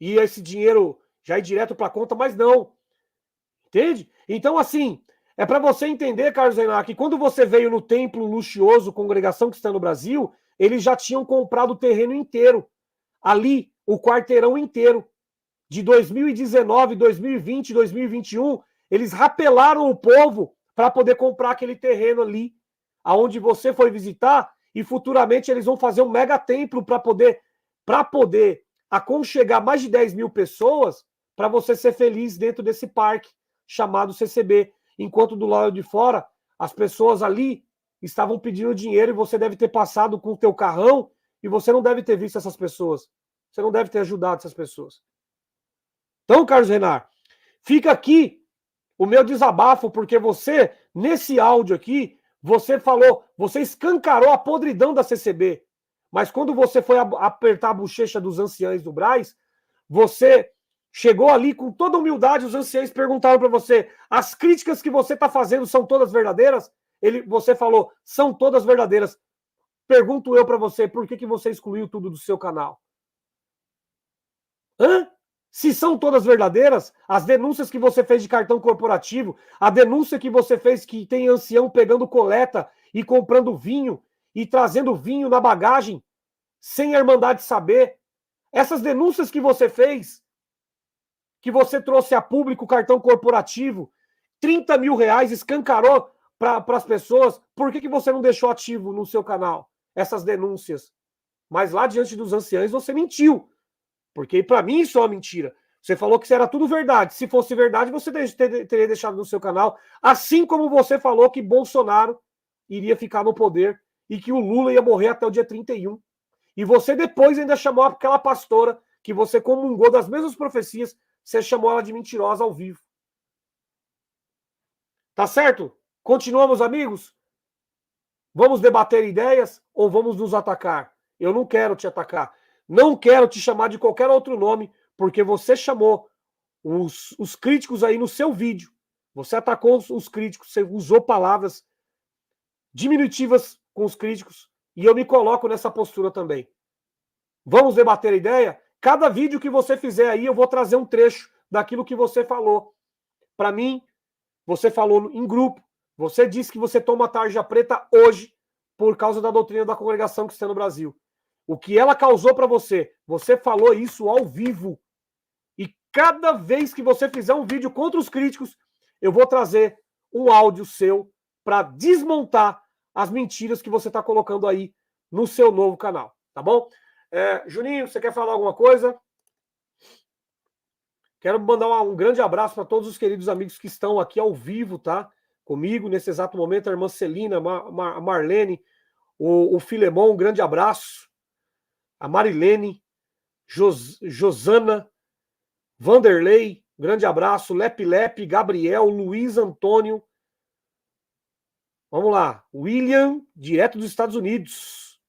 e esse dinheiro já ir direto para a conta, mas não. Entende? Então, assim, é para você entender, Carlos Renan, que quando você veio no templo luxuoso, congregação cristã no Brasil, eles já tinham comprado o terreno inteiro. Ali, o quarteirão inteiro. De 2019, 2020, 2021, eles rapelaram o povo para poder comprar aquele terreno ali, aonde você foi visitar, e futuramente eles vão fazer um mega templo para poder aconchegar mais de 10 mil pessoas, para você ser feliz dentro desse parque chamado CCB. Enquanto do lado de fora, as pessoas ali estavam pedindo dinheiro e você deve ter passado com o teu carrão e você não deve ter visto essas pessoas. Você não deve ter ajudado essas pessoas. Então, Carlos Renan, fica aqui o meu desabafo, porque você, nesse áudio aqui, você falou, você escancarou a podridão da CCB. Mas quando você foi apertar a bochecha dos anciãos do Brás, você chegou ali com toda humildade, os anciãos perguntaram para você, as críticas que você está fazendo são todas verdadeiras? Você falou, são todas verdadeiras. Pergunto eu para você, por que você excluiu tudo do seu canal? Hã? Se são todas verdadeiras, as denúncias que você fez de cartão corporativo, a denúncia que você fez que tem ancião pegando coleta e comprando vinho e trazendo vinho na bagagem, sem a Irmandade saber, essas denúncias que você fez, que você trouxe a público cartão corporativo, 30 mil reais, escancarou para as pessoas, por que você não deixou ativo no seu canal essas denúncias? Mas lá diante dos anciãos você mentiu. Porque para mim isso é uma mentira. Você falou que isso era tudo verdade. Se fosse verdade, você teria deixado no seu canal. Assim como você falou que Bolsonaro iria ficar no poder e que o Lula ia morrer até o dia 31. E você depois ainda chamou aquela pastora que você comungou das mesmas profecias, você chamou ela de mentirosa ao vivo. Tá certo? Continuamos, amigos? Vamos debater ideias ou vamos nos atacar? Eu não quero te atacar. Não quero te chamar de qualquer outro nome, porque você chamou os críticos aí no seu vídeo. Você atacou os críticos, você usou palavras diminutivas com os críticos, e eu me coloco nessa postura também. Vamos debater a ideia? Cada vídeo que você fizer aí, eu vou trazer um trecho daquilo que você falou. Para mim, você falou em grupo, você disse que você toma tarja preta hoje por causa da doutrina da Congregação Cristã no Brasil. O que ela causou para você, você falou isso ao vivo. E cada vez que você fizer um vídeo contra os críticos, eu vou trazer um áudio seu para desmontar as mentiras que você está colocando aí no seu novo canal, tá bom? Juninho, você quer falar alguma coisa? Quero mandar um grande abraço para todos os queridos amigos que estão aqui ao vivo, tá? Comigo, nesse exato momento, a irmã Celina, a Marlene, o Filemon, um grande abraço. A Marilene, Josana, Vanderlei, grande abraço, Lepe, Gabriel, Luiz Antônio. Vamos lá, William, direto dos Estados Unidos.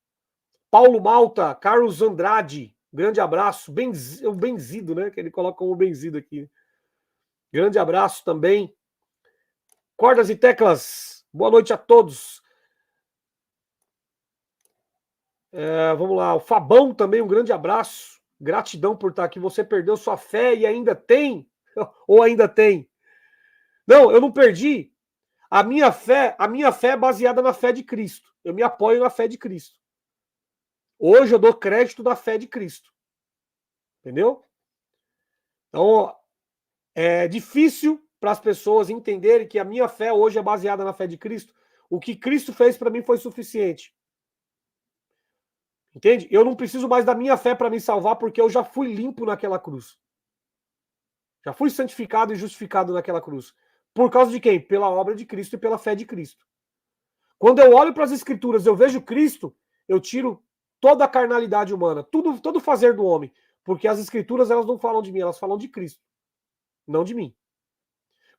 Paulo Malta, Carlos Andrade, grande abraço. O Benzido, né? Que ele coloca como Benzido aqui. Grande abraço também. Cordas e teclas, boa noite a todos. Vamos lá, o Fabão também, um grande abraço. Gratidão por estar aqui. Você perdeu sua fé e ainda tem? Ou ainda tem? Não, eu não perdi. A minha fé é baseada na fé de Cristo. Eu me apoio na fé de Cristo. Hoje eu dou crédito da fé de Cristo. Entendeu? Então, é difícil para as pessoas entenderem que a minha fé hoje é baseada na fé de Cristo. O que Cristo fez para mim foi suficiente. Entende? Eu não preciso mais da minha fé para me salvar, porque eu já fui limpo naquela cruz. Já fui santificado e justificado naquela cruz. Por causa de quem? Pela obra de Cristo e pela fé de Cristo. Quando eu olho para as Escrituras, eu vejo Cristo, eu tiro toda a carnalidade humana, todo fazer do homem. Porque as Escrituras, elas não falam de mim, elas falam de Cristo. Não de mim.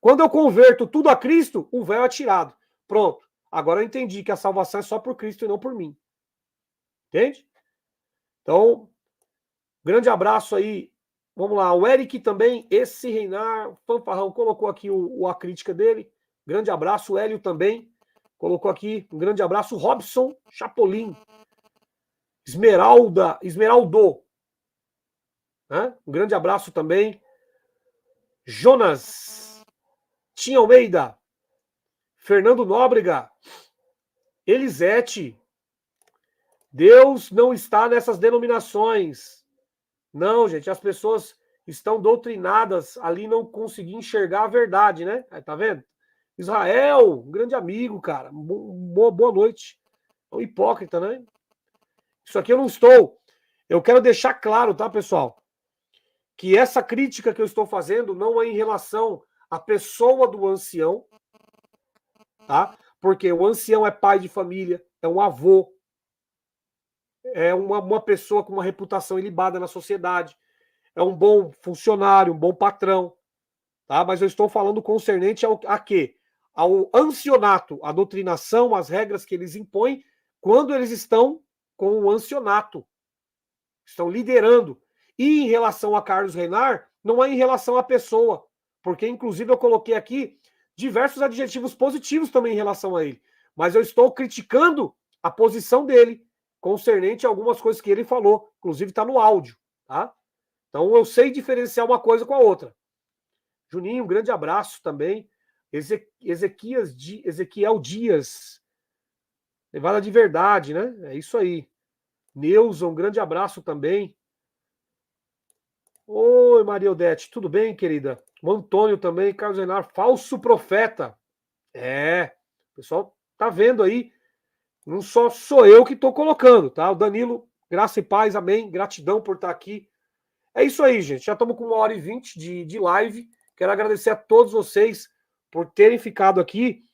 Quando eu converto tudo a Cristo, o véu é tirado. Pronto. Agora eu entendi que a salvação é só por Cristo e não por mim. Entende? Então, grande abraço aí. Vamos lá, o Eric também, esse Reinar Fanfarrão, colocou aqui a crítica dele. Grande abraço, o Hélio também colocou aqui. Um grande abraço, Robson Chapolin. Esmeraldo. Né? Um grande abraço também. Jonas. Tim Almeida. Fernando Nóbrega. Elisete. Deus não está nessas denominações. Não, gente, as pessoas estão doutrinadas ali, não conseguiam enxergar a verdade, né? Aí, tá vendo? Israel, um grande amigo, cara. Boa noite. É um hipócrita, né? Isso aqui eu não estou. Eu quero deixar claro, tá, pessoal? Que essa crítica que eu estou fazendo não é em relação à pessoa do ancião, tá? Porque o ancião é pai de família, é um avô, é uma pessoa com uma reputação ilibada na sociedade, é um bom funcionário, um bom patrão, tá? Mas eu estou falando concernente a quê? Ao ancionato, a doutrinação, as regras que eles impõem quando eles estão com o ancionato, estão liderando. E em relação a Carlos Reinar, não é em relação à pessoa, porque inclusive eu coloquei aqui diversos adjetivos positivos também em relação a ele, mas eu estou criticando a posição dele concernente a algumas coisas que ele falou, inclusive está no áudio, tá? Então eu sei diferenciar uma coisa com a outra. Juninho, um grande abraço também. Ezequiel Dias. Levada de verdade, né? É isso aí. Neuza, um grande abraço também. Oi, Maria Odete, tudo bem, querida? O Antônio também, Carlos Renar, falso profeta. O pessoal tá vendo aí. Não só sou eu que tô colocando, tá? O Danilo, graça e paz, amém. Gratidão por estar aqui. É isso aí, gente. Já estamos com 1h20 de live. Quero agradecer a todos vocês por terem ficado aqui.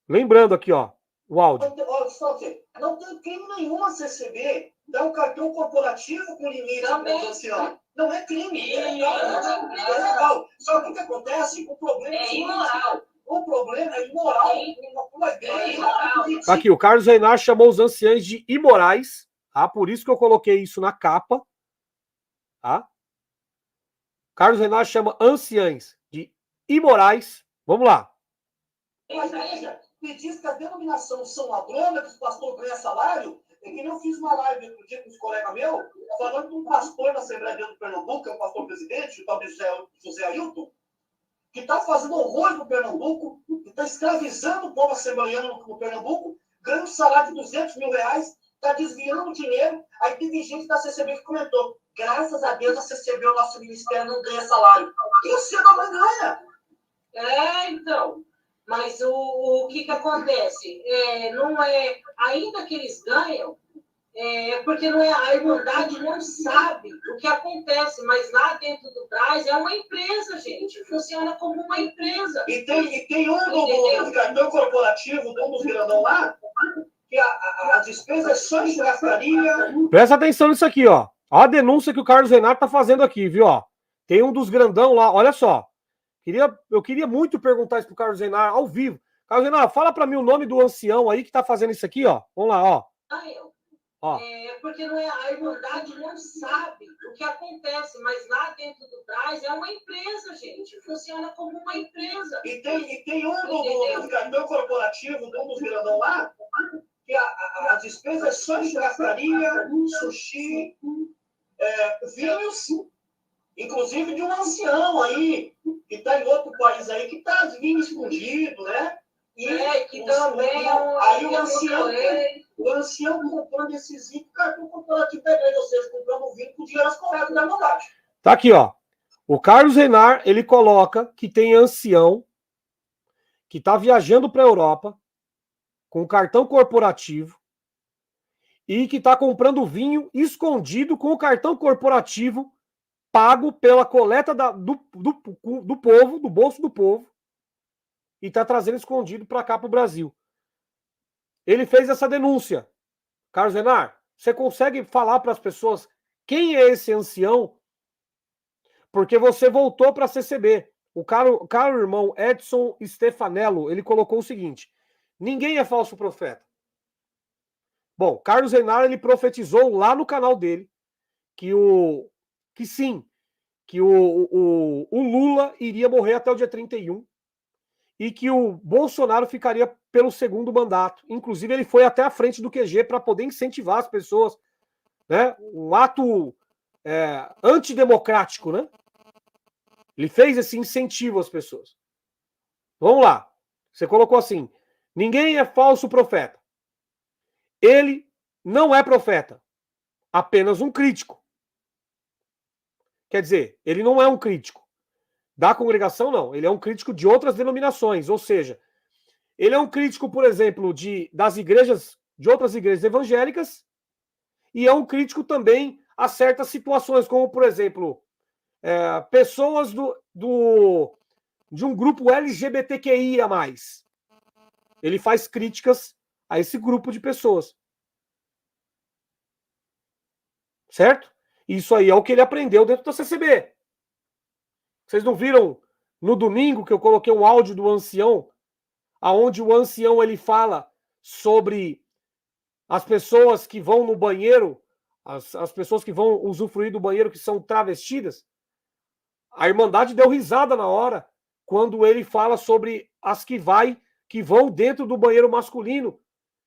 Lembrando aqui, ó, o áudio. Não tem crime nenhum a CCB dar um cartão corporativo com limite para os anciãos. Não é crime. É legal. Só que o que acontece? O problema é imoral. O problema é imoral. Tá aqui, o Carlos Renar chamou os anciãos de imorais, tá? Por isso que eu coloquei isso na capa, tá? Carlos Renar chama anciãos de imorais. Vamos lá. Mas veja, me diz que a denominação São Ladrona, que os pastores ganham salário, é que nem eu fiz uma live outro dia com os colegas meus, falando de um pastor da Assembleia de Deus do Pernambuco, que é o pastor presidente, o tal de José Ailton, que está fazendo horror no Pernambuco, que está escravizando o povo assembleiano no Pernambuco, ganha um salário de R$200 mil, está desviando dinheiro. Aí teve gente da CCB que comentou, graças a Deus a CCB, o nosso ministério, não ganha salário. E o seu não ganha. Então... Mas o que acontece? Não é, ainda que eles ganham, porque não é, a Irmandade não sabe o que acontece, mas lá dentro do Braz é uma empresa, gente. Funciona como uma empresa. E tem um do cartão corporativo, um dos grandão lá, que a despesa é só em churrascaria. Presta atenção nisso aqui, ó. Olha a denúncia que o Carlos Renato tá fazendo aqui, viu? Ó. Tem um dos grandão lá, olha só. Eu queria muito perguntar isso pro Carlos Renar ao vivo. Carlos Renar, fala para mim o nome do ancião aí que tá fazendo isso aqui, ó. Vamos lá, ó. Porque não é, a Irmandade não sabe o que acontece, mas lá dentro do Braz é uma empresa, gente. Funciona como uma empresa. E tem um do cartão corporativo, um dos grandão lá, que a despesa é só em churrascaria, sushi, vinhos. Inclusive de um ancião aí, que está em outro país aí, que está vindo escondido, né? Que também aí o ancião comprando esses itens, cartão corporativo da igreja, ou seja, comprando vinho com dinheiro correto da Irmandade. Tá aqui, ó. O Carlos Renar, ele coloca que tem ancião que está viajando para a Europa com cartão corporativo e que está comprando vinho escondido com o cartão corporativo pago pela coleta do povo, do bolso do povo, e está trazendo escondido para cá, para o Brasil. Ele fez essa denúncia. Carlos Renar, você consegue falar para as pessoas quem é esse ancião? Porque você voltou para a CCB. O caro irmão Edson Stefanello, ele colocou o seguinte, ninguém é falso profeta. Bom, Carlos Renar, ele profetizou lá no canal dele que o Lula iria morrer até o dia 31 e que o Bolsonaro ficaria pelo segundo mandato. Inclusive, ele foi até a frente do QG para poder incentivar as pessoas, né? Um ato antidemocrático, né? Ele fez esse incentivo às pessoas. Vamos lá. Você colocou assim, ninguém é falso profeta. Ele não é profeta, apenas um crítico. Quer dizer, ele não é um crítico da congregação, não. Ele é um crítico de outras denominações. Ou seja, ele é um crítico, por exemplo, de outras igrejas evangélicas e é um crítico também a certas situações, como, por exemplo, pessoas de um grupo LGBTQIA+. Ele faz críticas a esse grupo de pessoas. Certo? Isso aí é o que ele aprendeu dentro da CCB. Vocês não viram no domingo que eu coloquei um áudio do ancião, aonde o ancião ele fala sobre as pessoas que vão no banheiro, as pessoas que vão usufruir do banheiro que são travestidas? A Irmandade deu risada na hora quando ele fala sobre as que vão dentro do banheiro masculino.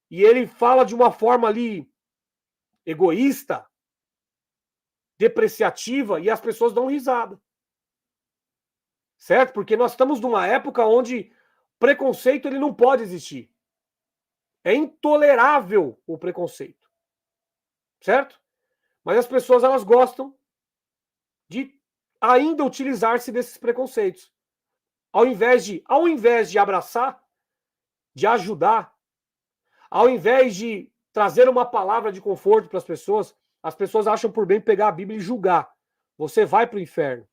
E ele fala de uma forma ali egoísta, depreciativa e as pessoas dão risada. Certo? Porque nós estamos numa época onde preconceito ele não pode existir. É intolerável o preconceito. Certo? Mas as pessoas elas gostam de ainda utilizar-se desses preconceitos. Ao invés de abraçar, de ajudar, ao invés de trazer uma palavra de conforto para as pessoas acham por bem pegar a Bíblia e julgar. Você vai para o inferno.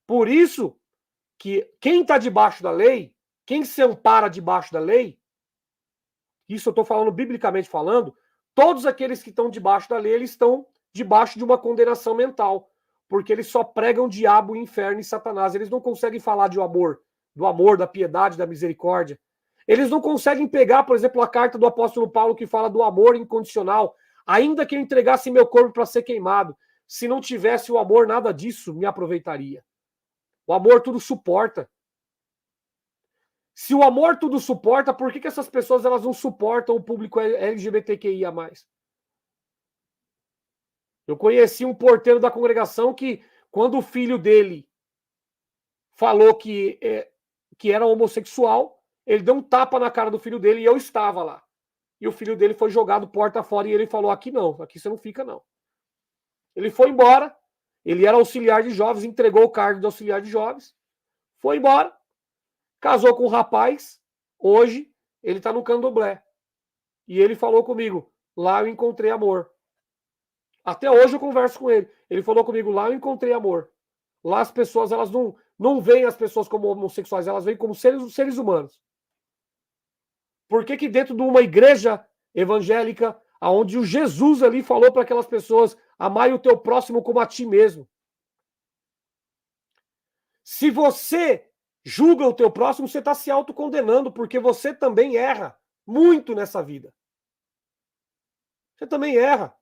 Por isso que quem está debaixo da lei, quem se ampara debaixo da lei, isso eu estou falando biblicamente falando, todos aqueles que estão debaixo da lei, eles estão debaixo de uma condenação mental, porque eles só pregam diabo, inferno e Satanás. Eles não conseguem falar do amor, da piedade, da misericórdia. Eles não conseguem pegar, por exemplo, a carta do apóstolo Paulo que fala do amor incondicional. Ainda que eu entregasse meu corpo para ser queimado, se não tivesse o amor, nada disso me aproveitaria. O amor tudo suporta. Se o amor tudo suporta, por que essas pessoas elas não suportam o público LGBTQIA+. Eu conheci um porteiro da congregação que, quando o filho dele falou que era homossexual, ele deu um tapa na cara do filho dele e eu estava lá. E o filho dele foi jogado porta fora e ele falou, aqui não, aqui você não fica não. Ele foi embora, ele era auxiliar de jovens, entregou o cargo de auxiliar de jovens, foi embora, casou com um rapaz, hoje ele está no candomblé. E ele falou comigo, lá eu encontrei amor. Até hoje eu converso com ele. Ele falou comigo, lá eu encontrei amor. Lá as pessoas, elas não veem as pessoas como homossexuais, elas veem como seres humanos. Por que dentro de uma igreja evangélica, onde o Jesus ali falou para aquelas pessoas, amai o teu próximo como a ti mesmo. Se você julga o teu próximo, você está se autocondenando, porque você também erra muito nessa vida. Você também erra.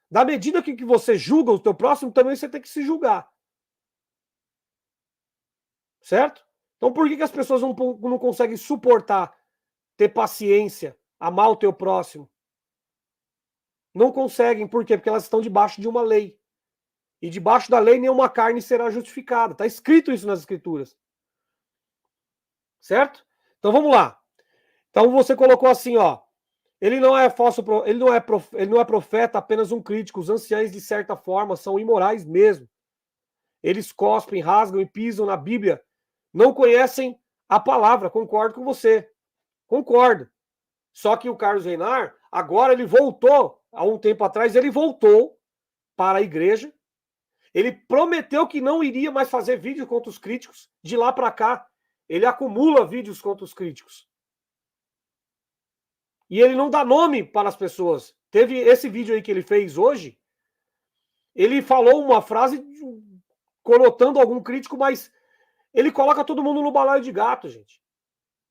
Da medida que você julga o teu próximo, também você tem que se julgar. Certo? Então por que as pessoas não conseguem suportar, ter paciência, amar o teu próximo? Não conseguem. Por quê? Porque elas estão debaixo de uma lei. E debaixo da lei nenhuma carne será justificada. Está escrito isso nas escrituras. Certo? Então vamos lá. Então você colocou assim, ó. Ele não é profeta, apenas um crítico. Os anciães, de certa forma, são imorais mesmo. Eles cospem, rasgam e pisam na Bíblia. Não conhecem a palavra. Concordo com você. Concordo. Só que o Carlos Reinar, agora ele voltou, há um tempo atrás, ele voltou para a igreja. Ele prometeu que não iria mais fazer vídeo contra os críticos. De lá para cá, ele acumula vídeos contra os críticos. E ele não dá nome para as pessoas. Teve esse vídeo aí que ele fez hoje. Ele falou uma frase conotando algum crítico, mas ele coloca todo mundo no balaio de gato, gente.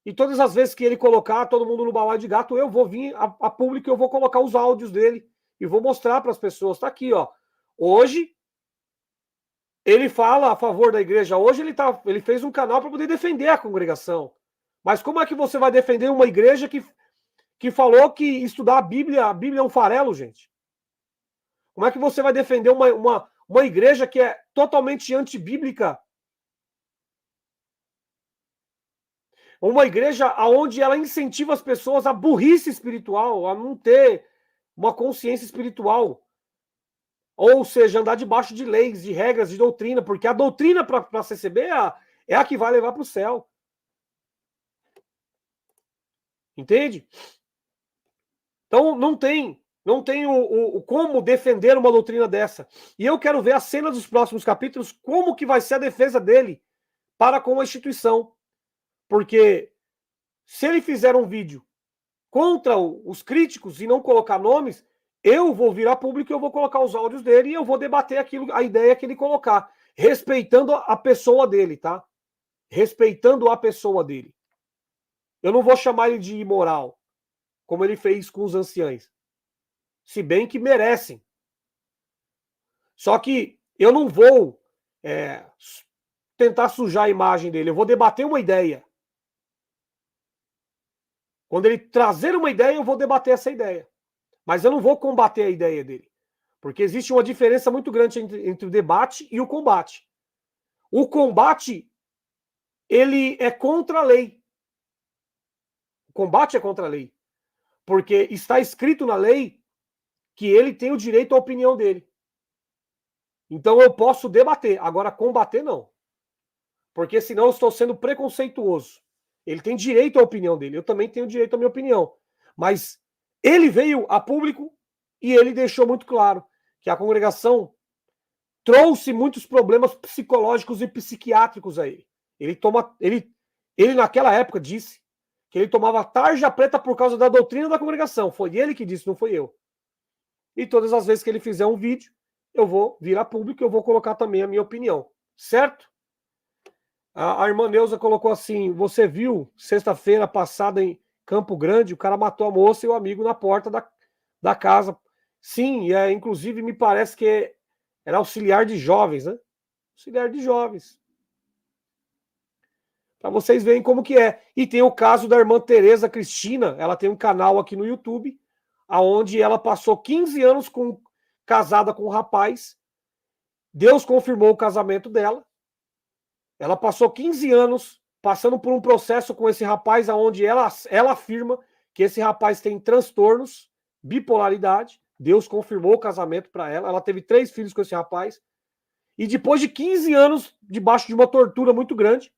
E todas as vezes que ele colocar todo mundo no balaio de gato, eu vou vir a público e eu vou colocar os áudios dele e vou mostrar para as pessoas. Tá aqui, ó. Hoje ele fala a favor da igreja. Hoje ele fez um canal para poder defender a congregação. Mas como é que você vai defender uma igreja que falou que estudar a Bíblia é um farelo, gente? Como é que você vai defender uma igreja que é totalmente antibíblica? Uma igreja onde ela incentiva as pessoas à burrice espiritual, a não ter uma consciência espiritual. Ou seja, andar debaixo de leis, de regras, de doutrina, porque a doutrina para CCB é a que vai levar para o céu. Entende? Então não tem como defender uma doutrina dessa. E eu quero ver a cena dos próximos capítulos, como que vai ser a defesa dele para com a instituição. Porque se ele fizer um vídeo contra os críticos e não colocar nomes, eu vou virar público e eu vou colocar os áudios dele e eu vou debater a ideia que ele colocar, respeitando a pessoa dele, tá? Respeitando a pessoa dele. Eu não vou chamar ele de imoral, como ele fez com os anciães. Se bem que merecem. Só que eu não vou tentar sujar a imagem dele. Eu vou debater uma ideia. Quando ele trazer uma ideia, eu vou debater essa ideia. Mas eu não vou combater a ideia dele. Porque existe uma diferença muito grande entre o debate e o combate. O combate, ele é contra a lei. O combate é contra a lei. Porque está escrito na lei que ele tem o direito à opinião dele. Então eu posso debater, agora combater não. Porque senão eu estou sendo preconceituoso. Ele tem direito à opinião dele, eu também tenho direito à minha opinião. Mas ele veio a público e ele deixou muito claro que a congregação trouxe muitos problemas psicológicos e psiquiátricos a ele. Ele naquela época disse que ele tomava tarja preta por causa da doutrina da congregação. Foi ele que disse, não foi eu. E todas as vezes que ele fizer um vídeo, eu vou virar público e eu vou colocar também a minha opinião. Certo? A irmã Neuza colocou assim, você viu, sexta-feira passada em Campo Grande, o cara matou a moça e o amigo na porta da casa. Sim, inclusive me parece que era auxiliar de jovens, né? Auxiliar de jovens. Para vocês verem como que é. E tem o caso da irmã Tereza Cristina, ela tem um canal aqui no YouTube, onde ela passou 15 anos casada com um rapaz, Deus confirmou o casamento dela, ela passou 15 anos passando por um processo com esse rapaz, onde ela afirma que esse rapaz tem transtornos, bipolaridade, Deus confirmou o casamento para ela, ela teve 3 filhos com esse rapaz, e depois de 15 anos, debaixo de uma tortura muito grande,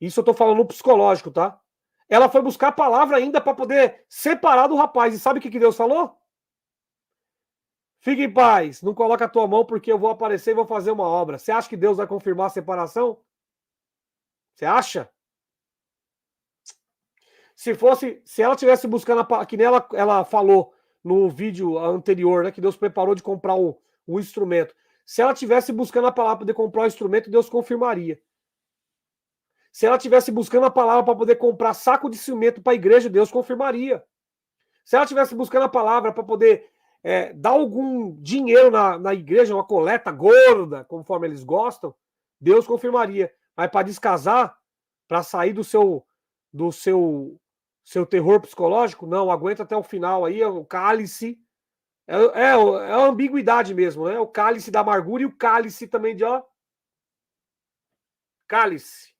isso eu tô falando no psicológico, tá? Ela foi buscar a palavra ainda para poder separar do rapaz. E sabe o que Deus falou? Fique em paz, não coloca a tua mão porque eu vou aparecer e vou fazer uma obra. Você acha que Deus vai confirmar a separação? Você acha? Se ela tivesse buscando, que nem ela falou no vídeo anterior, né, que Deus preparou de comprar o instrumento. Se ela tivesse buscando a palavra para poder comprar o instrumento, Deus confirmaria. Se ela tivesse buscando a palavra para poder comprar saco de cimento para a igreja, Deus confirmaria. Se ela tivesse buscando a palavra para poder dar algum dinheiro na igreja, uma coleta gorda, conforme eles gostam, Deus confirmaria. Mas para descasar, para sair do seu terror psicológico, não, aguenta até o final aí, o cálice. É a ambiguidade mesmo, né? O cálice da amargura e o cálice também de, cálice.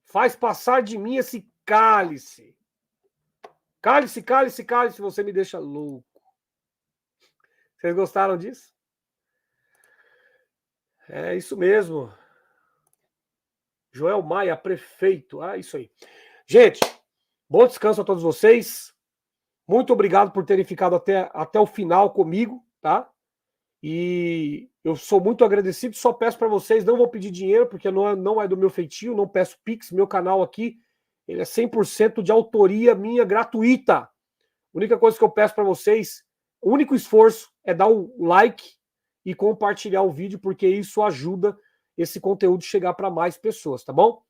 Faz passar de mim esse cálice. Cálice, cálice, cálice, você me deixa louco. Vocês gostaram disso? É isso mesmo. Joel Maia, prefeito. Isso aí. Gente, bom descanso a todos vocês. Muito obrigado por terem ficado até o final comigo, tá? E eu sou muito agradecido, só peço para vocês, não vou pedir dinheiro, porque não é do meu feitio, não peço Pix, meu canal aqui, ele é 100% de autoria minha, gratuita. A única coisa que eu peço para vocês, o único esforço é dar o like e compartilhar o vídeo, porque isso ajuda esse conteúdo chegar para mais pessoas, tá bom?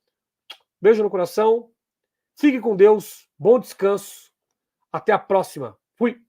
Beijo no coração, fique com Deus, bom descanso, até a próxima. Fui!